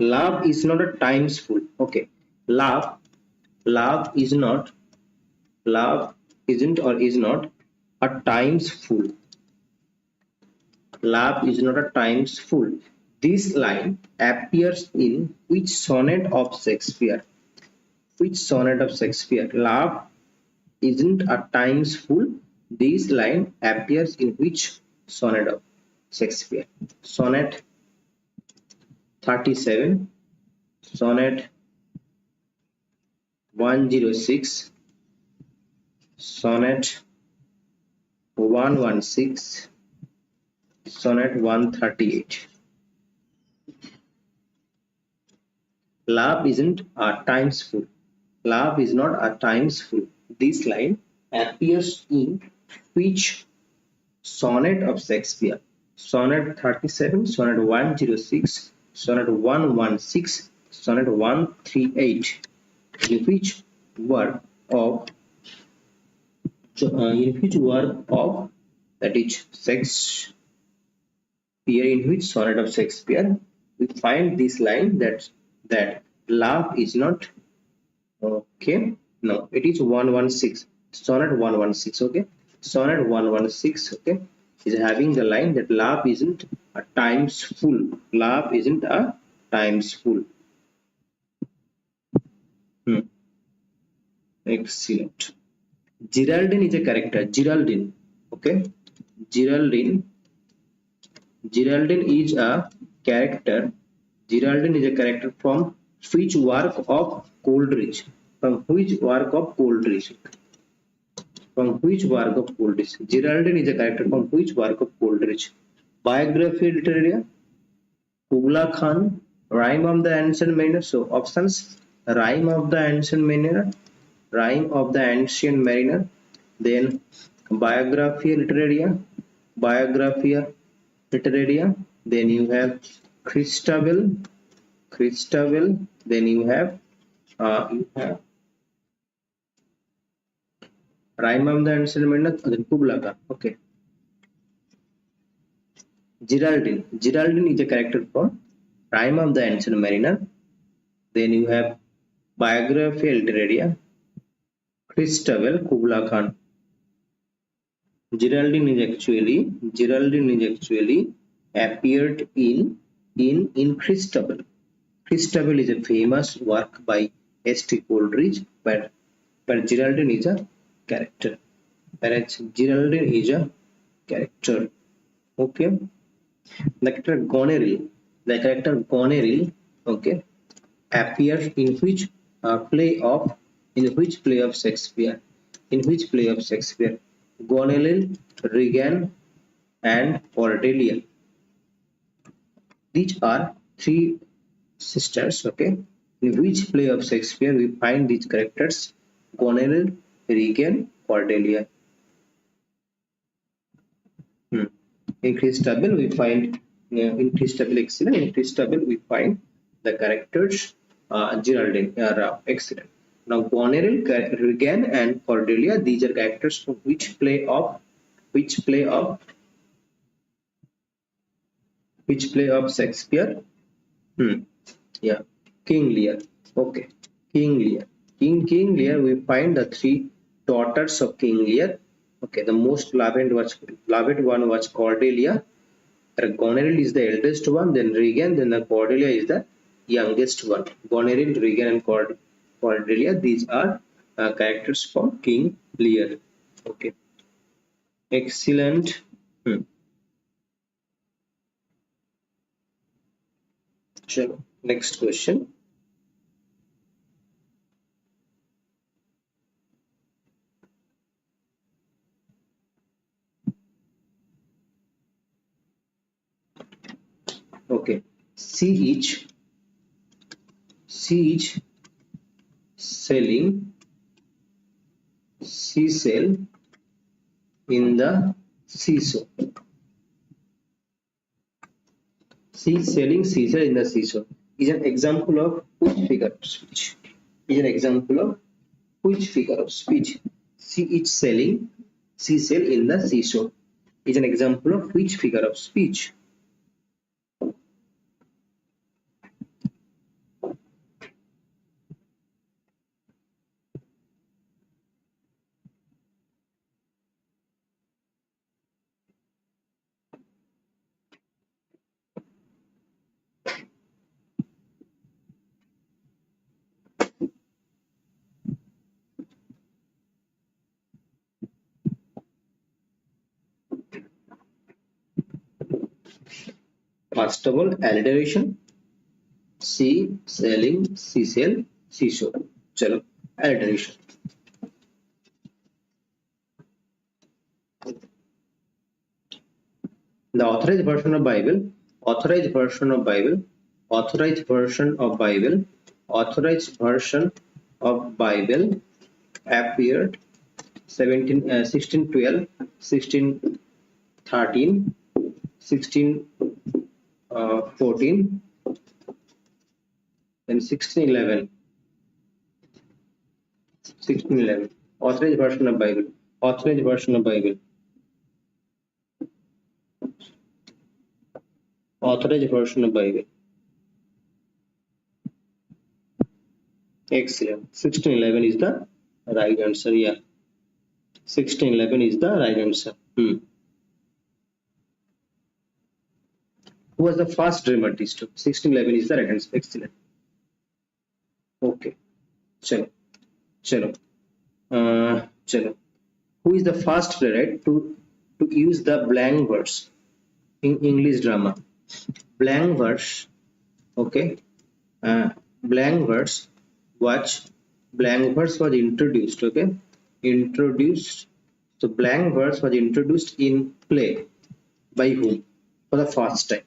S1: Love is not a times full. Okay. Love. Love is not. Love isn't or is not a times full. Love is not a times full. This line appears in which sonnet of Shakespeare? Which sonnet of Shakespeare? Love isn't a times full. This line appears in which sonnet of Shakespeare? Sonnet 37, sonnet 106, sonnet 116, sonnet 138. Love isn't a times full. Love is not a times full. This line appears in which sonnet of Shakespeare? Sonnet 37, sonnet 106, sonnet 116, sonnet 138. In which work of that is Shakespeare, in which sonnet of Shakespeare we find this line that love is not. Okay, no, it is 116, sonnet 116. Okay, sonnet 116. Okay, is having the line that love isn't a times full. Love isn't a times full. Hmm. Excellent. Geraldine is a character. Geraldine. Okay, Geraldine. Geraldine is a character. Geraldine is a character from which work of Coleridge? From which work of Coleridge? From which work of Coleridge? Geraldine is a character from which work of Coleridge? Biography literaria, Kubla Khan, Rhyme of the Ancient Mariner. So options: Rhyme of the Ancient Mariner, Rhyme of the Ancient Mariner, then Biographia literaria, Biographia literaria. Then you have Christabel, Christabel. Then you have Rhyme of the Ancient Mariner, then Kubla Khan. Okay. Geraldine. Geraldine is a character from Rime of the Ancient Mariner. Then you have Biography Literaria, Christabel, Kubla Khan. Geraldine is actually appeared in Christabel. Christabel is a famous work by S.T. Coleridge, but Geraldine is a character, whereas Geraldine is a character. Okay, the character Goneril, okay, appears in which play of Shakespeare? In which play of Shakespeare? Goneril, Regan, and Cordelia. These are three sisters. Okay, in which play of Shakespeare we find these characters? Goneril, Regan, Cordelia. In Christabel we find in Christabel excellent. In Christabel we find the characters Geraldine are excellent. Now Goneril, Regan, and Cordelia. These are characters from which play of Shakespeare? Hmm. Yeah, King Lear. Okay, King Lear. In King Lear, we find the three daughters of King Lear. Okay, the most loved one was Cordelia. Goneril is the eldest one, then Regan, then the Cordelia is the youngest one. Goneril, Regan, and Cordelia. These are characters from King Lear. Okay, excellent. Chalo. Next question. Okay, siege selling seashell in the seashore. Siege selling seashell in the seashore is an example of which figure of speech? Is an example of which figure of speech? Siege selling seashell in the seashore is an example of which figure of speech? First of all, alliteration. Sea, selling, seashell, seashore. Chalo, alliteration. The authorized version of Bible, authorized version of Bible, authorized version of Bible, authorized version of Bible appeared 1612, 1613, 1614, and 1611. 1611. Authorized version of Bible. Authorized version of Bible. Authorized version of Bible. Excellent. 1611 is the right answer. Yeah. 1611 is the right answer. Who was the first dramatist? 1611 is the right answer. Excellent. Okay. Chalo. Chalo. Chalo. Who is the first playwright to use the blank verse in English drama? Blank verse. Okay. Blank verse was introduced. Okay. Introduced. So blank verse was introduced in play by whom? For the first time.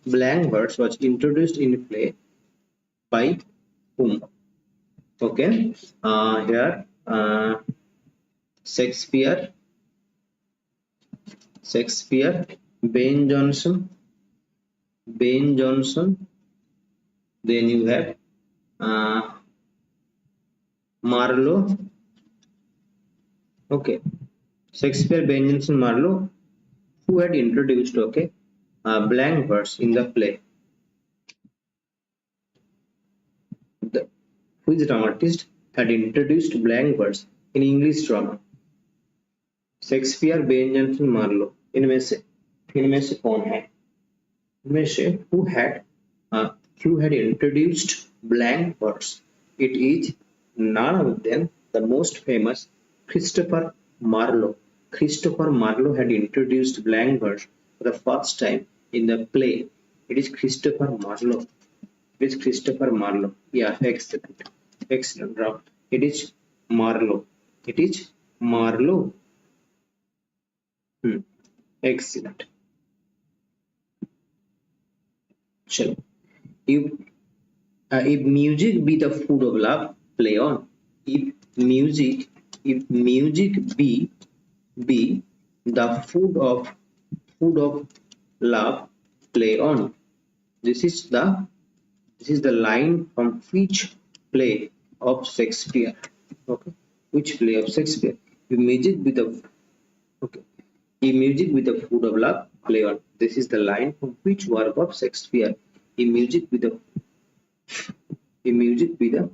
S1: Blank verse was introduced in play by whom? Okay. Here Shakespeare, Ben Jonson. Then you have Marlowe. Okay. Shakespeare, Ben Jonson, Marlowe, who had introduced blank verse in the play. Who is the dramatist had introduced blank verse in English drama? Shakespeare, Ben Jonson, Marlowe. इनमें से कौन है? इनमें से who had introduced blank verse? It is none of them the most famous Christopher Marlowe. Christopher Marlowe had introduced blank verse for the first time in the play. It is Christopher Marlowe. It is Christopher Marlowe. Yeah, excellent. Excellent, Rob. It is Marlowe. It is Marlowe. Hmm. Excellent. Chalo. If if music be the food of love, play on. If music, if music be the food of love, play on. This is the line from which play of Shakespeare. Okay, which play of Shakespeare? If music be the okay, if music with the food of love, play on. This is the line from which work of Shakespeare? If music with the music with the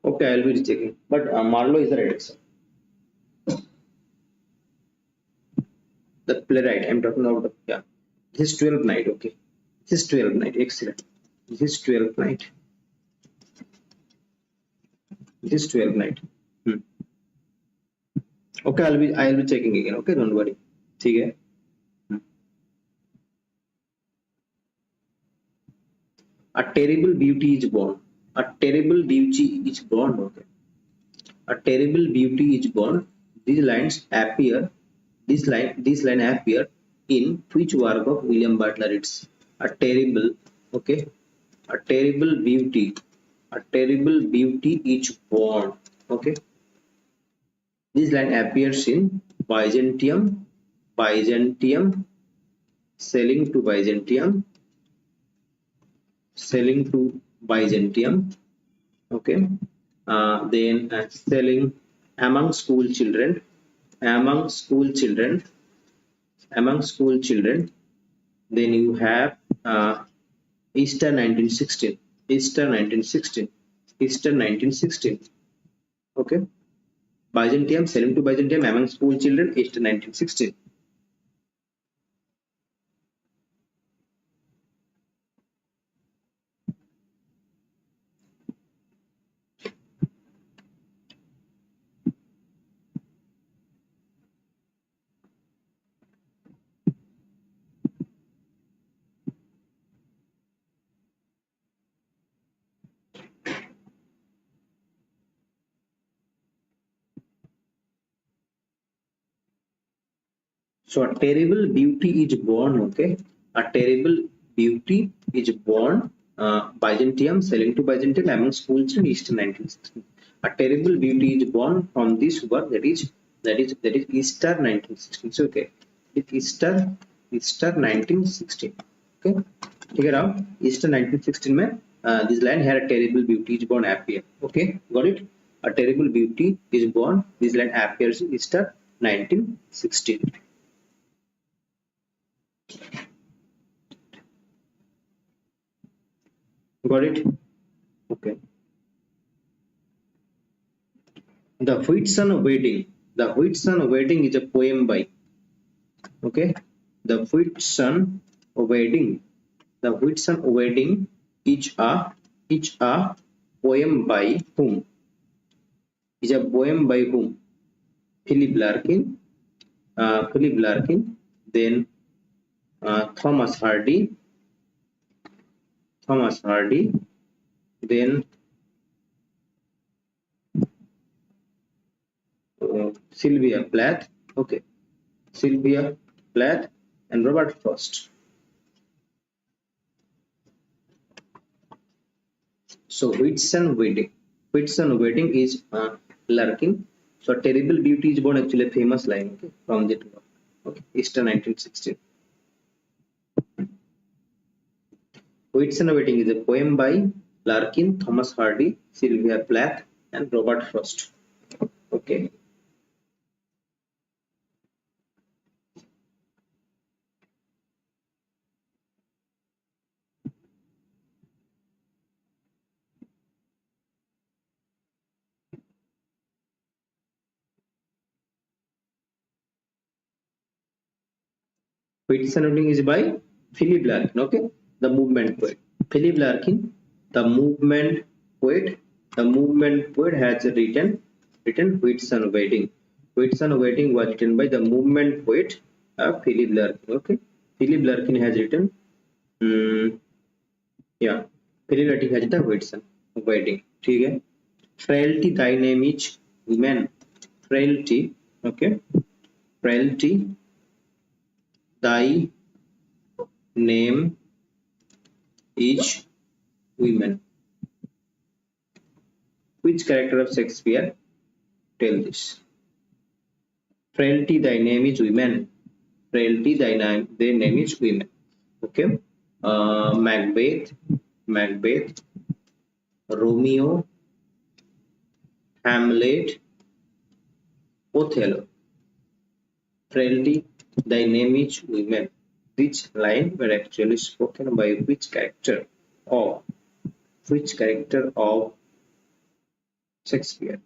S1: okay, I'll be checking. But Marlowe is the right answer. The playwright. I'm talking about the yeah. This is 12th night. Okay, this is 12th night. Excellent. This is 12th night. This is 12th night. Hmm. Okay, I'll be checking again. Okay, don't worry. ठीक है. Hmm. A terrible beauty is born. A terrible beauty is born. Okay. A terrible beauty is born. These lines appear. This line appear in which work of William Butler? It's a terrible. Okay. A terrible beauty. A terrible beauty is born. Okay. This line appears in Byzantium. Byzantium. Selling to Byzantium. Selling to Byzantium. Okay. Then selling among school children. Among school children. Among school children. Then you have Easter 1916. Easter 1916. Easter 1916. Okay. Byzantium, selling to Byzantium among school children, Easter 1916. So a terrible beauty is born. Okay. A terrible beauty is born. Byzantium, selling to Byzantium among school children, Easter 1916. A terrible beauty is born from this work, that is Easter 1916. So okay, it's Easter 1916. Okay, ठीक है Rao. Easter 1916 में this line here, a terrible beauty is born appear. Okay, got it. A terrible beauty is born. This line appears in Easter 1916. Got it. Okay. The Whitsun Wedding. The Whitsun Wedding is a poem by. Okay. The Whitsun Wedding. The Whitsun Wedding is a poem by whom? Is a poem by whom? Philip Larkin. Philip Larkin. Then Thomas Hardy. Thomas Hardy. Then Sylvia Plath. Okay. Sylvia Plath and Robert Frost. So Whitsun Wedding. Whitsun Wedding is Larkin. So Terrible Beauty is born, actually a famous line, okay, from that work. Okay, Easter 1916. Whitsun Wedding is a poem by Larkin, Thomas Hardy, Sylvia Plath, and Robert Frost. Okay. Whitsun Wedding is by Philip Larkin, okay, the movement poet. Philip Larkin, the movement poet. The movement poet has written Whitsun Wedding. Whitsun Wedding was written by the movement poet Philip Larkin. Okay, Philip Larkin has written. Um, yeah, Philip Larkin has the Whitsun Wedding. ठीक है. Frailty thy name is women. Frailty, okay. Frailty thy name is women. Which character of Shakespeare tell this? Frailty thy name is women. Frailty their name is women. Okay. Macbeth, Macbeth, Romeo, Hamlet, Othello. Frailty thy name is women. Which line were actually spoken by of which character of Shakespeare?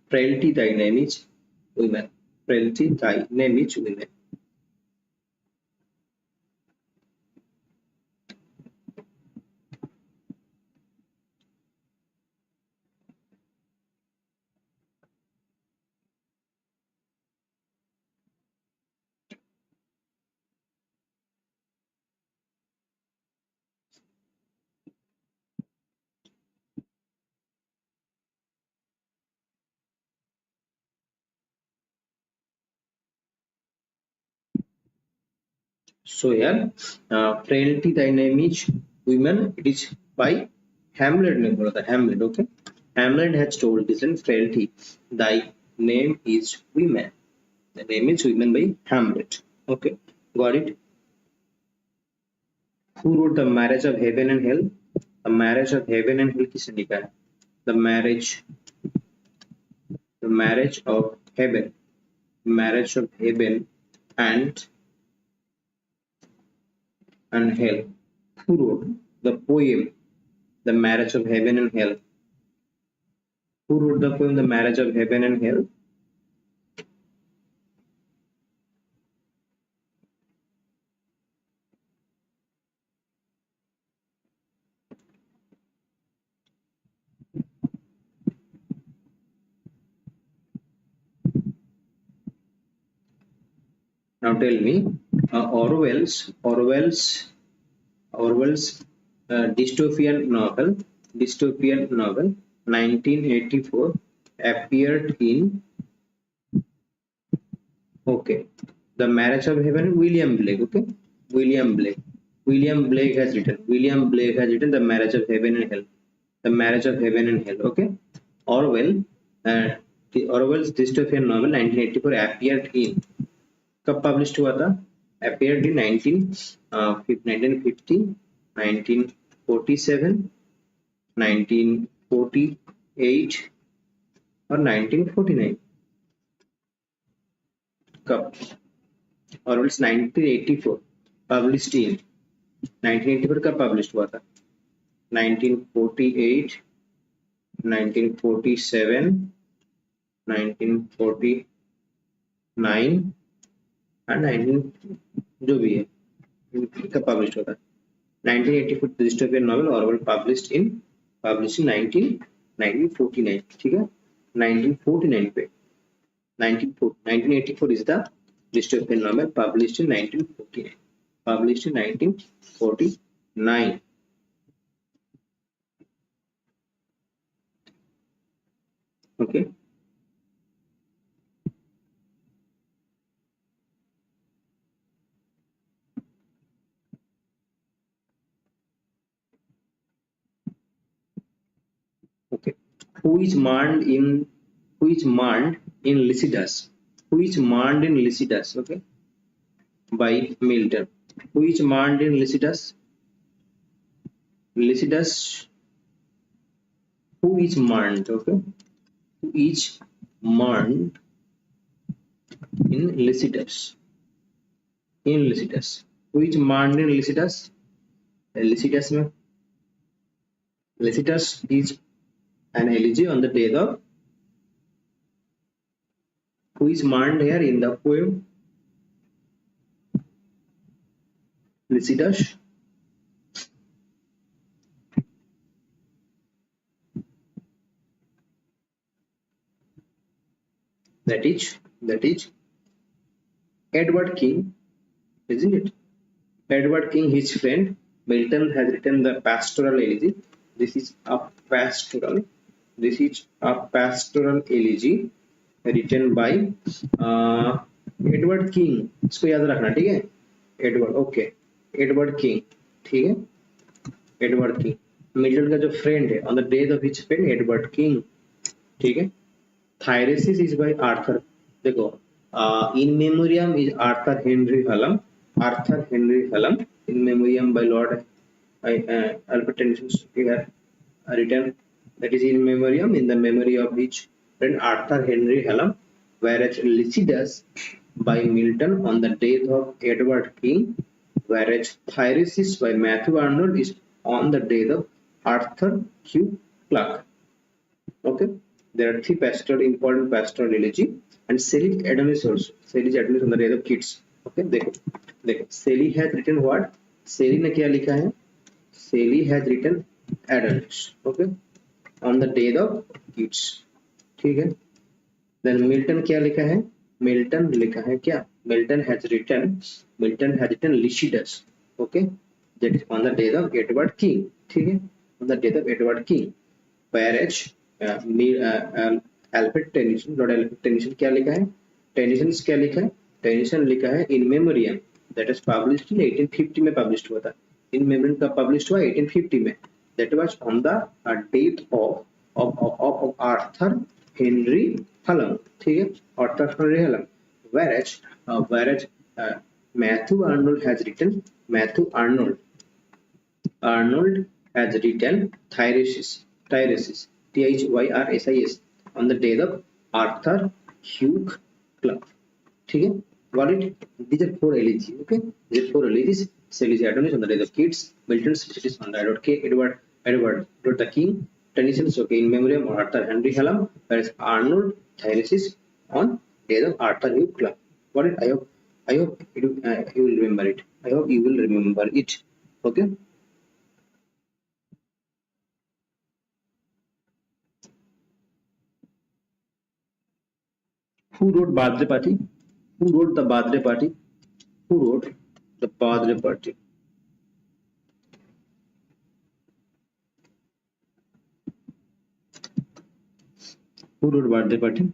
S1: Frailty thy name is women. Frailty thy name is women. So here, frailty thy name is women. It is by Hamlet. Hamlet. Okay. Hamlet has told this in frailty. Thy name is women. The name is women by Hamlet. Okay. Got it. Who wrote the Marriage of Heaven and Hell? The Marriage of Heaven and Hell किसने लिखा है? The Marriage of Heaven, Marriage of Heaven and Hell. Who wrote the poem The Marriage of Heaven and Hell? Who wrote the poem The Marriage of Heaven and Hell? Now tell me, Orwell's dystopian novel, 1984, appeared in okay, The Marriage of Heaven. William Blake. Okay, William Blake. William Blake has written. The Marriage of Heaven and Hell. The Marriage of Heaven and Hell. Okay, Orwell. Orwell's dystopian novel 1984 appeared in कब publish हुआ था? Appeared in 1950, 1947, 1948 और 1949. कब? Orwell's 1984 published in 1984 कब published हुआ था? 1948, 1947, 1949 and 19 जो भी है कब published होता है? 1984 dystopian novel Orwell published in 1949. ठीक है, 1949 पे 1984 is the dystopian novel published in 1949. Published in 1949. Okay. Okay. Who is Mand in Lycidas? Who is Mand in Lycidas? Okay. By Milton. Who is Mand in Lycidas? Lycidas. Who is Mand? Okay. Who is Mand in Lycidas? In Lycidas. Who is Mand in Lycidas? Lycidas में Lycidas is an elegy on the death of. Who is Mand here in the poem? Lycidas. That is Edward King, isn't it? Edward King, his friend Milton has written the pastoral elegy. This is a pastoral. This is a pastoral elegy written by Edward king. इसको याद रखना, ठीक है. Edward, okay, Edward King, ठीक है. Edward king Milton का जो friend है, on the death of his friend Edward King, ठीक है. Thyrsis is by Arthur. देखो, In Memoriam is Arthur Henry Hallam. Arthur Henry Hallam, In Memoriam by Lord Albert Tennyson written, that is in memoriam, in the memory of which friend Arthur Henry Hallam, whereas Lycidas by Milton on the death of Edward King, whereas Thyrsis by Matthew Arnold is on the death of Arthur Hugh Clarke. Okay, there are three important pastoral elegy, and Shelley Adonis also. Shelley Adonis on the death of kids. Okay, देखो Shelley has written what? Shelley ने क्या लिखा है? Shelley has written Adonis, okay, on the death of kids, ठीक है. Then Milton क्या लिखा है? Milton लिखा है क्या? Milton has written Lycidas, okay, that is on the death of Edward King, ठीक है, on the death of Edward King. Whereas Albert Tennyson, Lord Albert Tennyson क्या लिखा है? Tennyson क्या लिखा है? Tennyson लिखा है In Memoriam, that is published in 1850 में published हुआ था. In Memoriam का published हुआ 1850 में. That was on the death of Arthur Henry Hallam, ठीक है, Arthur Henry Hallam. Whereas Matthew Arnold has written has written Thyrsis, Thyrsis on the death of Arthur Hugh Clarke, ठीक है. Got it? These are four elegies, okay. These are four elegies. Shelley's Adonis on the death of kids, Milton's Lycidas on the Edward the King, Tennyson's okay in memoriam of Arthur Henry Hallam, whereas Arnold Thyrsis on death of Arthur Hugh Clarke. Got it? I hope you will remember it. I hope you will remember it. Okay. Who wrote Birthday Party? Who wrote the Birthday Party? Who wrote the Birthday Party? Who wrote Birthday Party?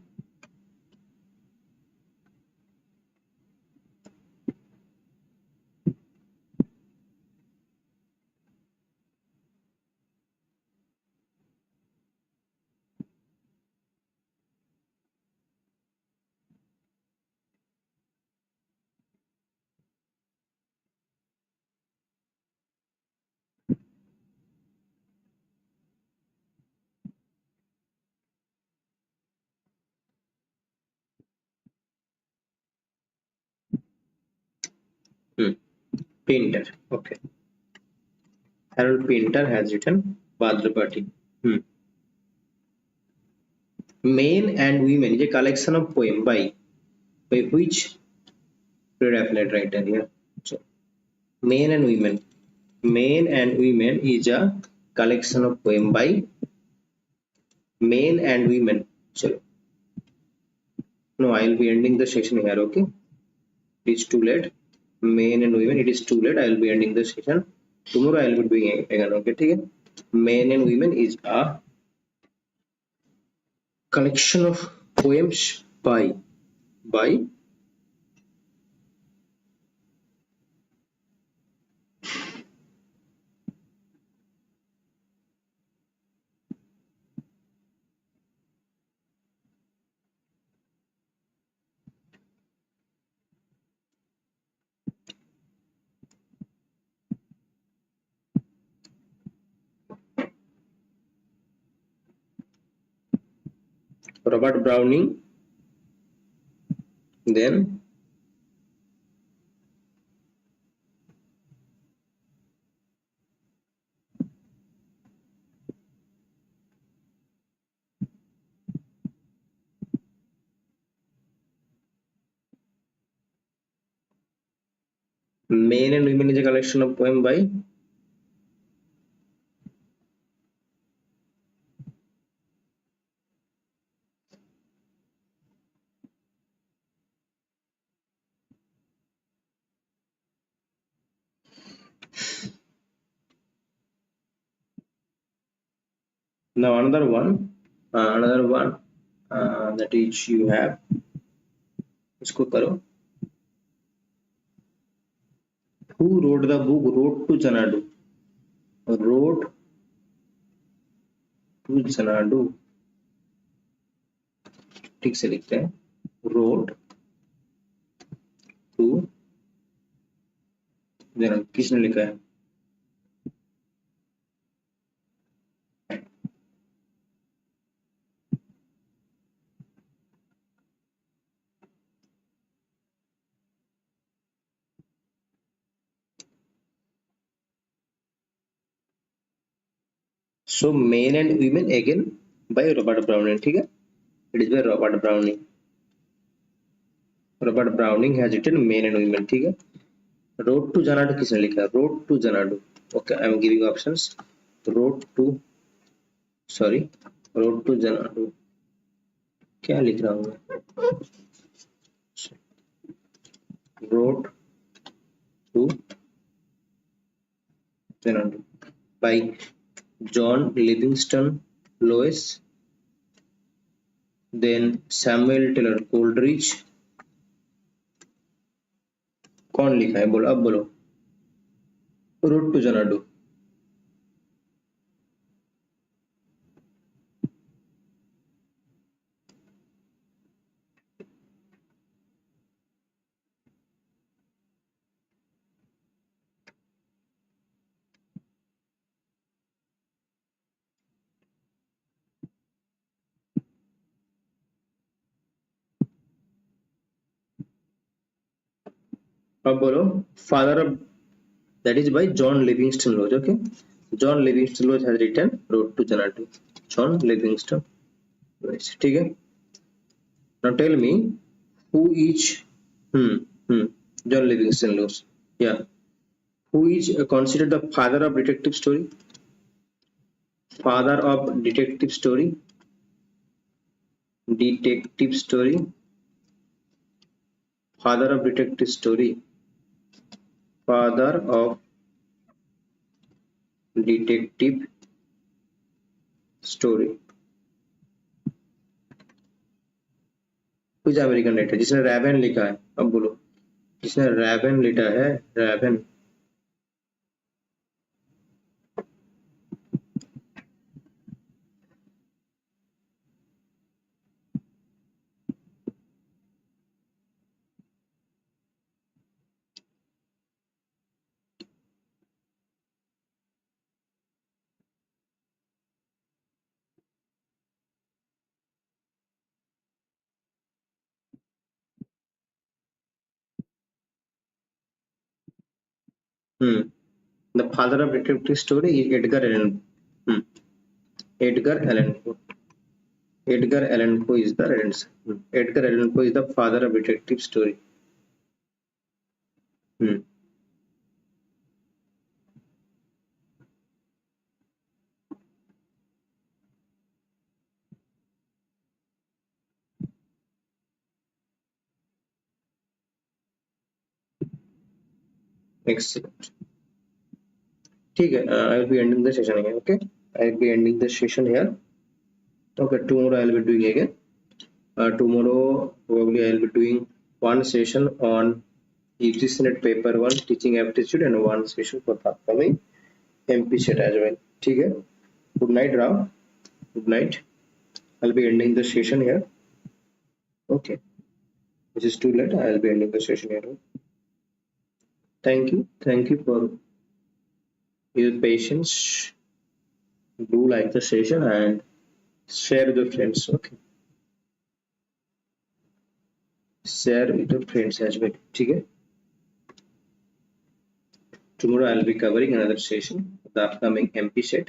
S1: Painter. Okay. Harold Painter has written Birthday Party. Men and Women is a collection of poems by which pre-Raphaelite writer here. So, Men and Women. Men and Women is a collection of poems by Men and Women. So, no, I will be ending the session here. Okay, it is too late. Men and Women, it is too late. I will be ending the session. Tomorrow I will be doing again. Okay, ठीक है. Men and Women is a collection of poems by Robert Browning, then Men and Women is a collection of poem by now another one that is you have इसको करो. Who wrote the book Road to Xanadu? Road to Xanadu. ठीक से लिखते हैं. Road to Xanadu. किसने लिखा है? So Men and Women again by Robert Browning. ठीक है? It is by Robert Browning. Robert Browning has written Men and Women. ठीक है? Road to Xanadu किसने लिखा है? Road to Xanadu. Okay, I am giving options. Road to Xanadu. क्या लिख रहा हूँ मैं? Road to Xanadu by John Livingston Lewis, then Samuel Taylor Coleridge. कौन लिखा है? बोलो, अब बोलो. Road to Xanadu. अब बोलो. Father of that is by John Livingston Lewis. Okay, John Livingston Lewis has written Road to Xanadu. John Livingston Lewis. ठीक है. Now tell me who is John Livingston Lewis. Yeah. Who is considered the father of detective story? Father of detective story. Detective story. Father of detective story. Father of detective story. कुछ American writer जिसने रैवन लिखा है. अब बोलो जिसने रैवन लिखा है. रैवन. The father of detective story is Edgar Allan. Edgar Allan Poe. Edgar Allan Poe is the answer. Edgar Allan Poe is the father of detective story. Excellent. ठीक है. I will be ending the session here. Okay, I will be ending the session here. Okay, tomorrow I will be doing again. Tomorrow probably I will be doing one session on MPSET paper 1 teaching aptitude and one session for the upcoming MPSET as well. ठीक है. Good night, Ram. Good night. I'll be ending the session here. Okay, which is too late. I'll be ending the session here. Thank you for your patience. Do like the session and share with your friends. Okay, share with your friends as well. ठीक है. Tomorrow I'll be covering another session of the upcoming MPSET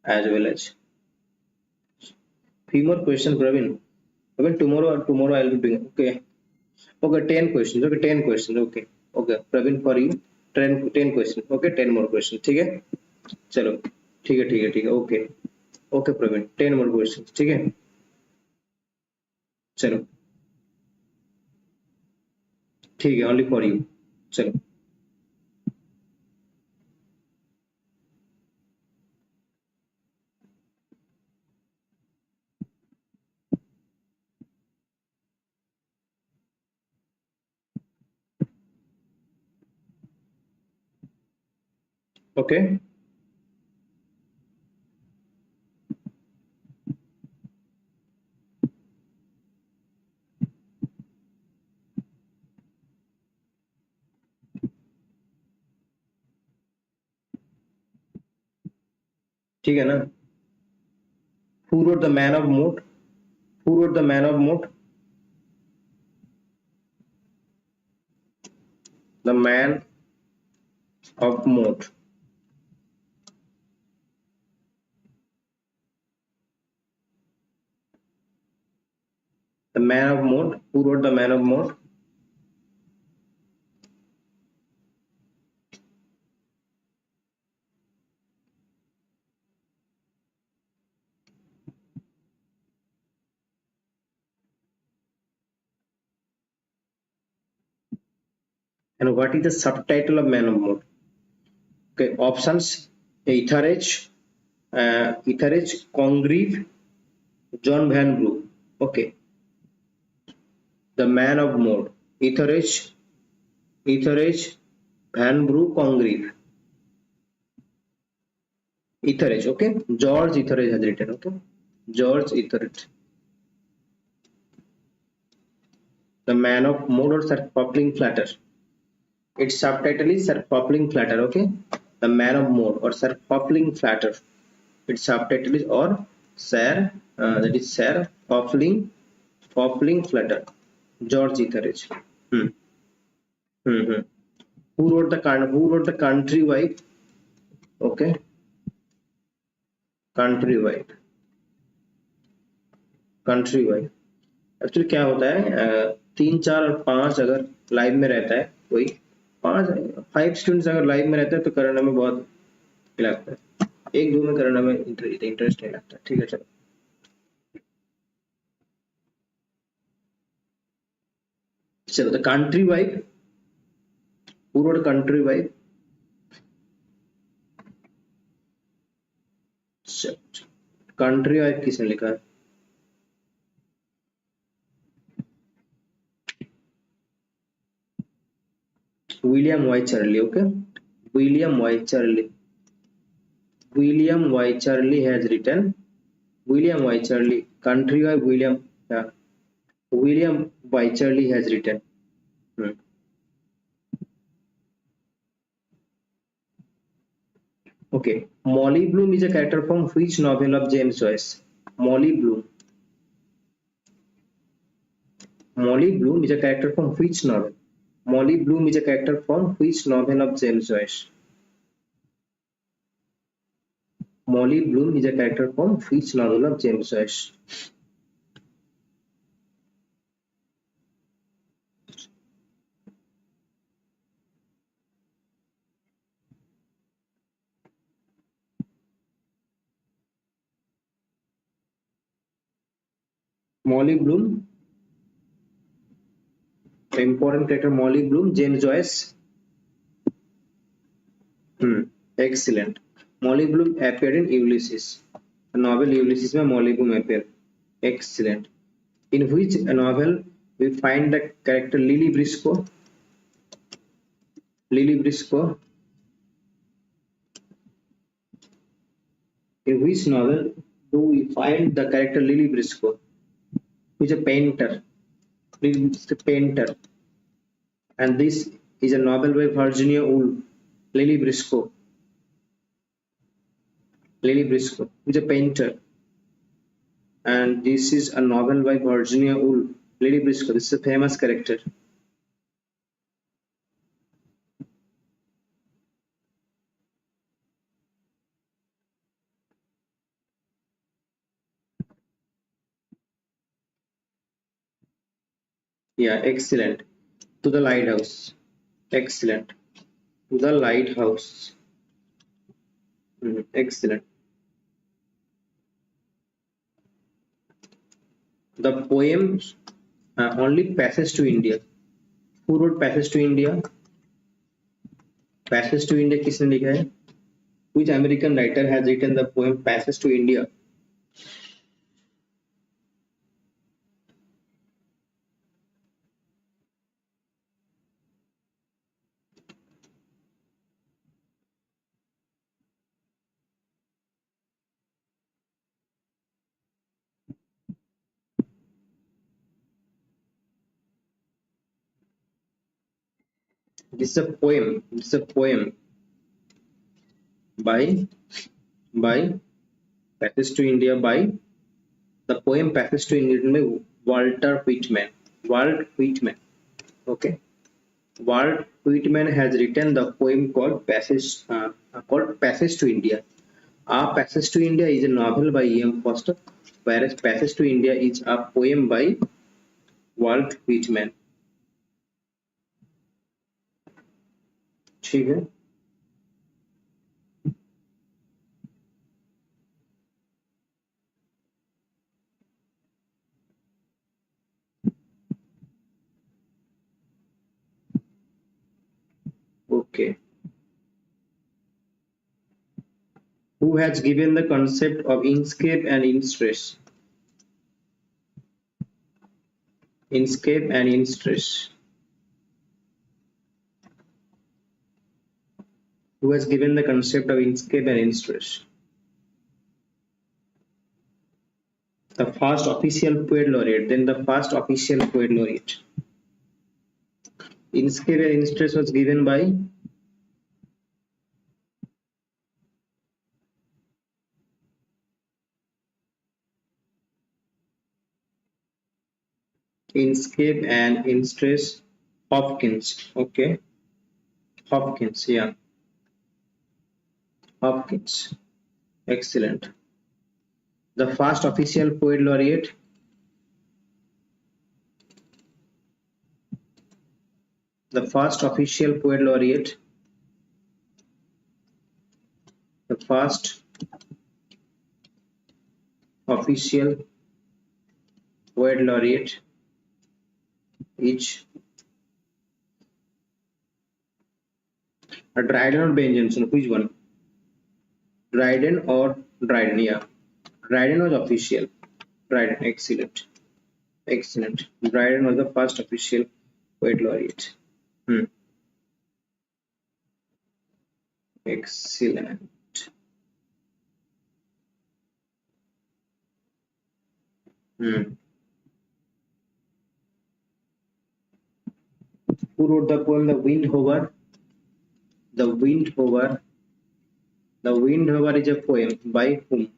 S1: as well as few more questions, Praveen. Praveen, tomorrow I'll be doing. Okay, 10 questions. Okay, 10 questions. Okay, Praveen, for you. 10 question, okay 10 more question, ठीक है चलो ठीक है ठीक है ठीक है, okay okay Praveen 10 more question, ठीक है चलो ठीक है, ओनली फॉर यू, चलो ओके ठीक है ना। Who wrote the Man of Moat? Who wrote the Man of Moat? The Man of Moat. The Man of Moat. Who wrote the Man of Moat? And what is the subtitle of Man of Moat? Okay, options: Etheridge, Etheridge, Congreve, John Van Brugh. Okay, the Man of Moat: Etheridge, Etheridge, Van Brugh, Congreve. Etheridge. Okay, George Etheridge has written. Okay, George Etheridge. The Man of Moat or Sir Poppling Flatter. Its subtitle is Sir Poppling Flatter. Okay, the Man of Moat or Sir Poppling Flatter. Its subtitle is or Sir, that is Sir Poppling Flatter. George Etheridge. Hmm. Hmm. Hmm. Who wrote the Country Wife? Okay, Country Wife. Country Wife. Actually क्या होता है, 3 4 और 5 अगर live में रहता है, कोई 5 students अगर लाइव में रहते हैं तो करने में बहुत लगता है, 1 2 में करने में इंटरेस्ट नहीं लगता, ठीक है चलो चलो the country wife, who wrote country wife, country wife किसने लिखा है? William Y Charlie. Okay, William Y Charlie. William Y. Charlie has written. William Y. Charlie. Country by William. Yeah. William Y. Charlie has written. Hmm. Okay. Molly Bloom is a character from which novel of James Joyce? Molly Bloom. Molly Bloom is a character from which novel? Molly Bloom is a character from which novel of James Joyce? Molly Bloom is a character from which novel of James Joyce? Molly Bloom, the important character Molly Bloom, James Joyce. Excellent. Molly Bloom appeared in Ulysses. The novel Ulysses में Molly Bloom appeared. Excellent. In which novel we find the character Lily Briscoe? Lily Briscoe. In which novel do we find the character Lily Briscoe? Who is a painter. Lily is a painter. And this is a novel by Virginia Woolf. Lily Briscoe. Lily Briscoe, who is a painter. And this is a novel by Virginia Woolf. Lily Briscoe, this is a famous character. Yeah, excellent. To the lighthouse. Excellent. The lighthouse. Excellent. The poem only passes to India. Who wrote Passage to India? Passage to India किसने लिखा है? Which American writer has written the poem Passage to India? This is a poem. This is a poem by Passage to India by the poem Passage to India by Walter Whitman. Walt Whitman. Okay. Walt Whitman has written the poem called Passage to India. Passage to India is a novel by E.M. Foster, whereas Passage to India is a poem by Walt Whitman. ठीक है. Okay. Who has given the concept of Inkscape and Instress? Inkscape and Instress. Who has given the concept of Inkscape and Instress? The first official poet laureate. Then the first official poet laureate. Inkscape and Instress was given by Inkscape and Instress Hopkins. Okay. Hopkins, yeah. Hopkins. Excellent. The first official poet laureate. The first official poet laureate. The first official poet laureate is Dryden or Ben Jonson. Which one? Dryden or Dryden? Yeah. Dryden was official. Dryden. Excellent. Excellent. Dryden was the first official poet laureate. Excellent. Who wrote the poem The Wind Hover? The Wind Hover. The Wind Hover is a poem by whom?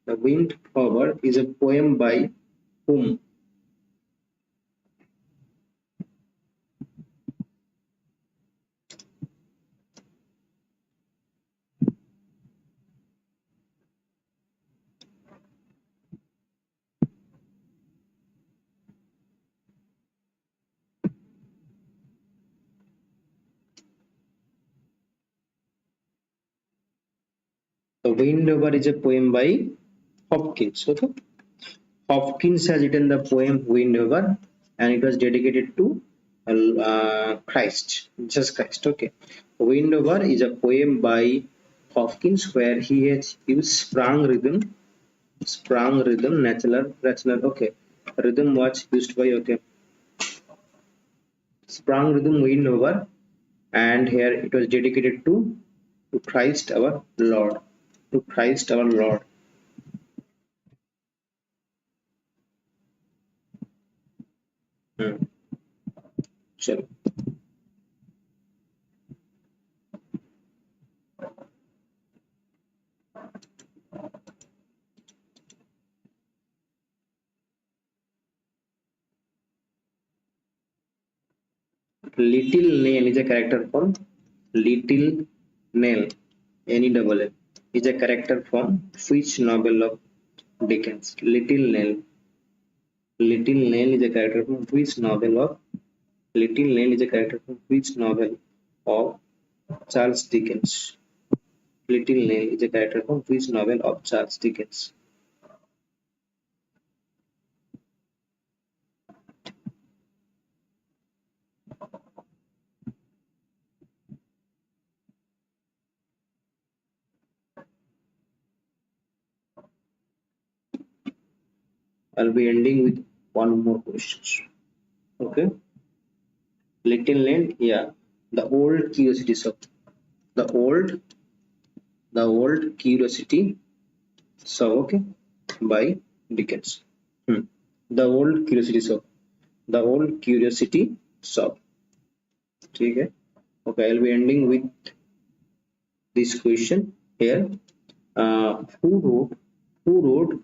S1: The Wind Hover is a poem by whom? The Wind Hover is a poem by Hopkins. Okay. Hopkins has written the poem Wind Hover and it was dedicated to Christ, Jesus Christ. Okay. Wind Hover is a poem by Hopkins where he has used sprung rhythm, natural. Okay. Rhythm was used by, okay. Sprung rhythm Wind Hover, and here it was dedicated to Christ our Lord. To Christ our Lord. चलो Little Nell is a character from Little Nell, N-E-double-L, is a character from which novel of Dickens? Little Nell. Little Nell is a character from which novel of Little Nell is a character from which novel of Charles Dickens. Little Nell is a character from which novel of Charles Dickens? I'll be ending with one more question. Okay. Little Nell, yeah. The old curiosity shop. The old, the old curiosity shop. Okay, by Dickens. The old curiosity shop. The old curiosity shop. Okay. Okay, I'll be ending with this question here. Who wrote? Who wrote?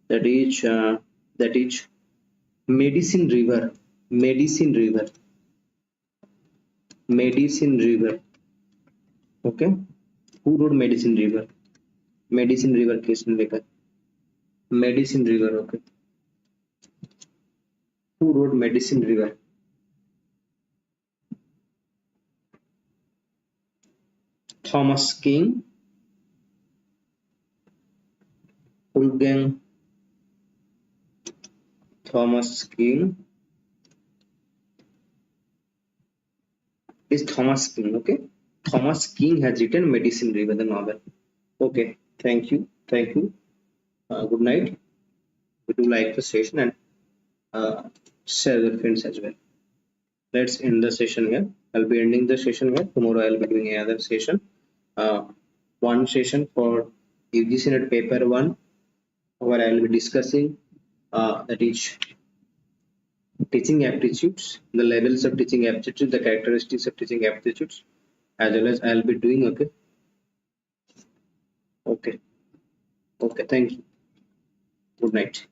S1: That is. That is Medicine River. Medicine River. Medicine River. Okay. Who wrote Medicine River? Medicine River किसने लिखा? Medicine River. Okay. Who wrote Medicine River? Thomas King, Wolfgang Thomas King. Is Thomas King. Okay. Thomas King has written Medicine River, the novel. Okay. Thank you. Thank you. Good night. We do like the session and share with friends as well. Let's end the session here. I'll be ending the session here. Tomorrow I'll be doing another session. Uh, one session for UGC NET paper 1 where I'll be discussing that is teaching aptitudes, the levels of teaching aptitude, the characteristics of teaching aptitudes, as well as I'll be doing. Okay. Okay. Okay. Thank you. Good night.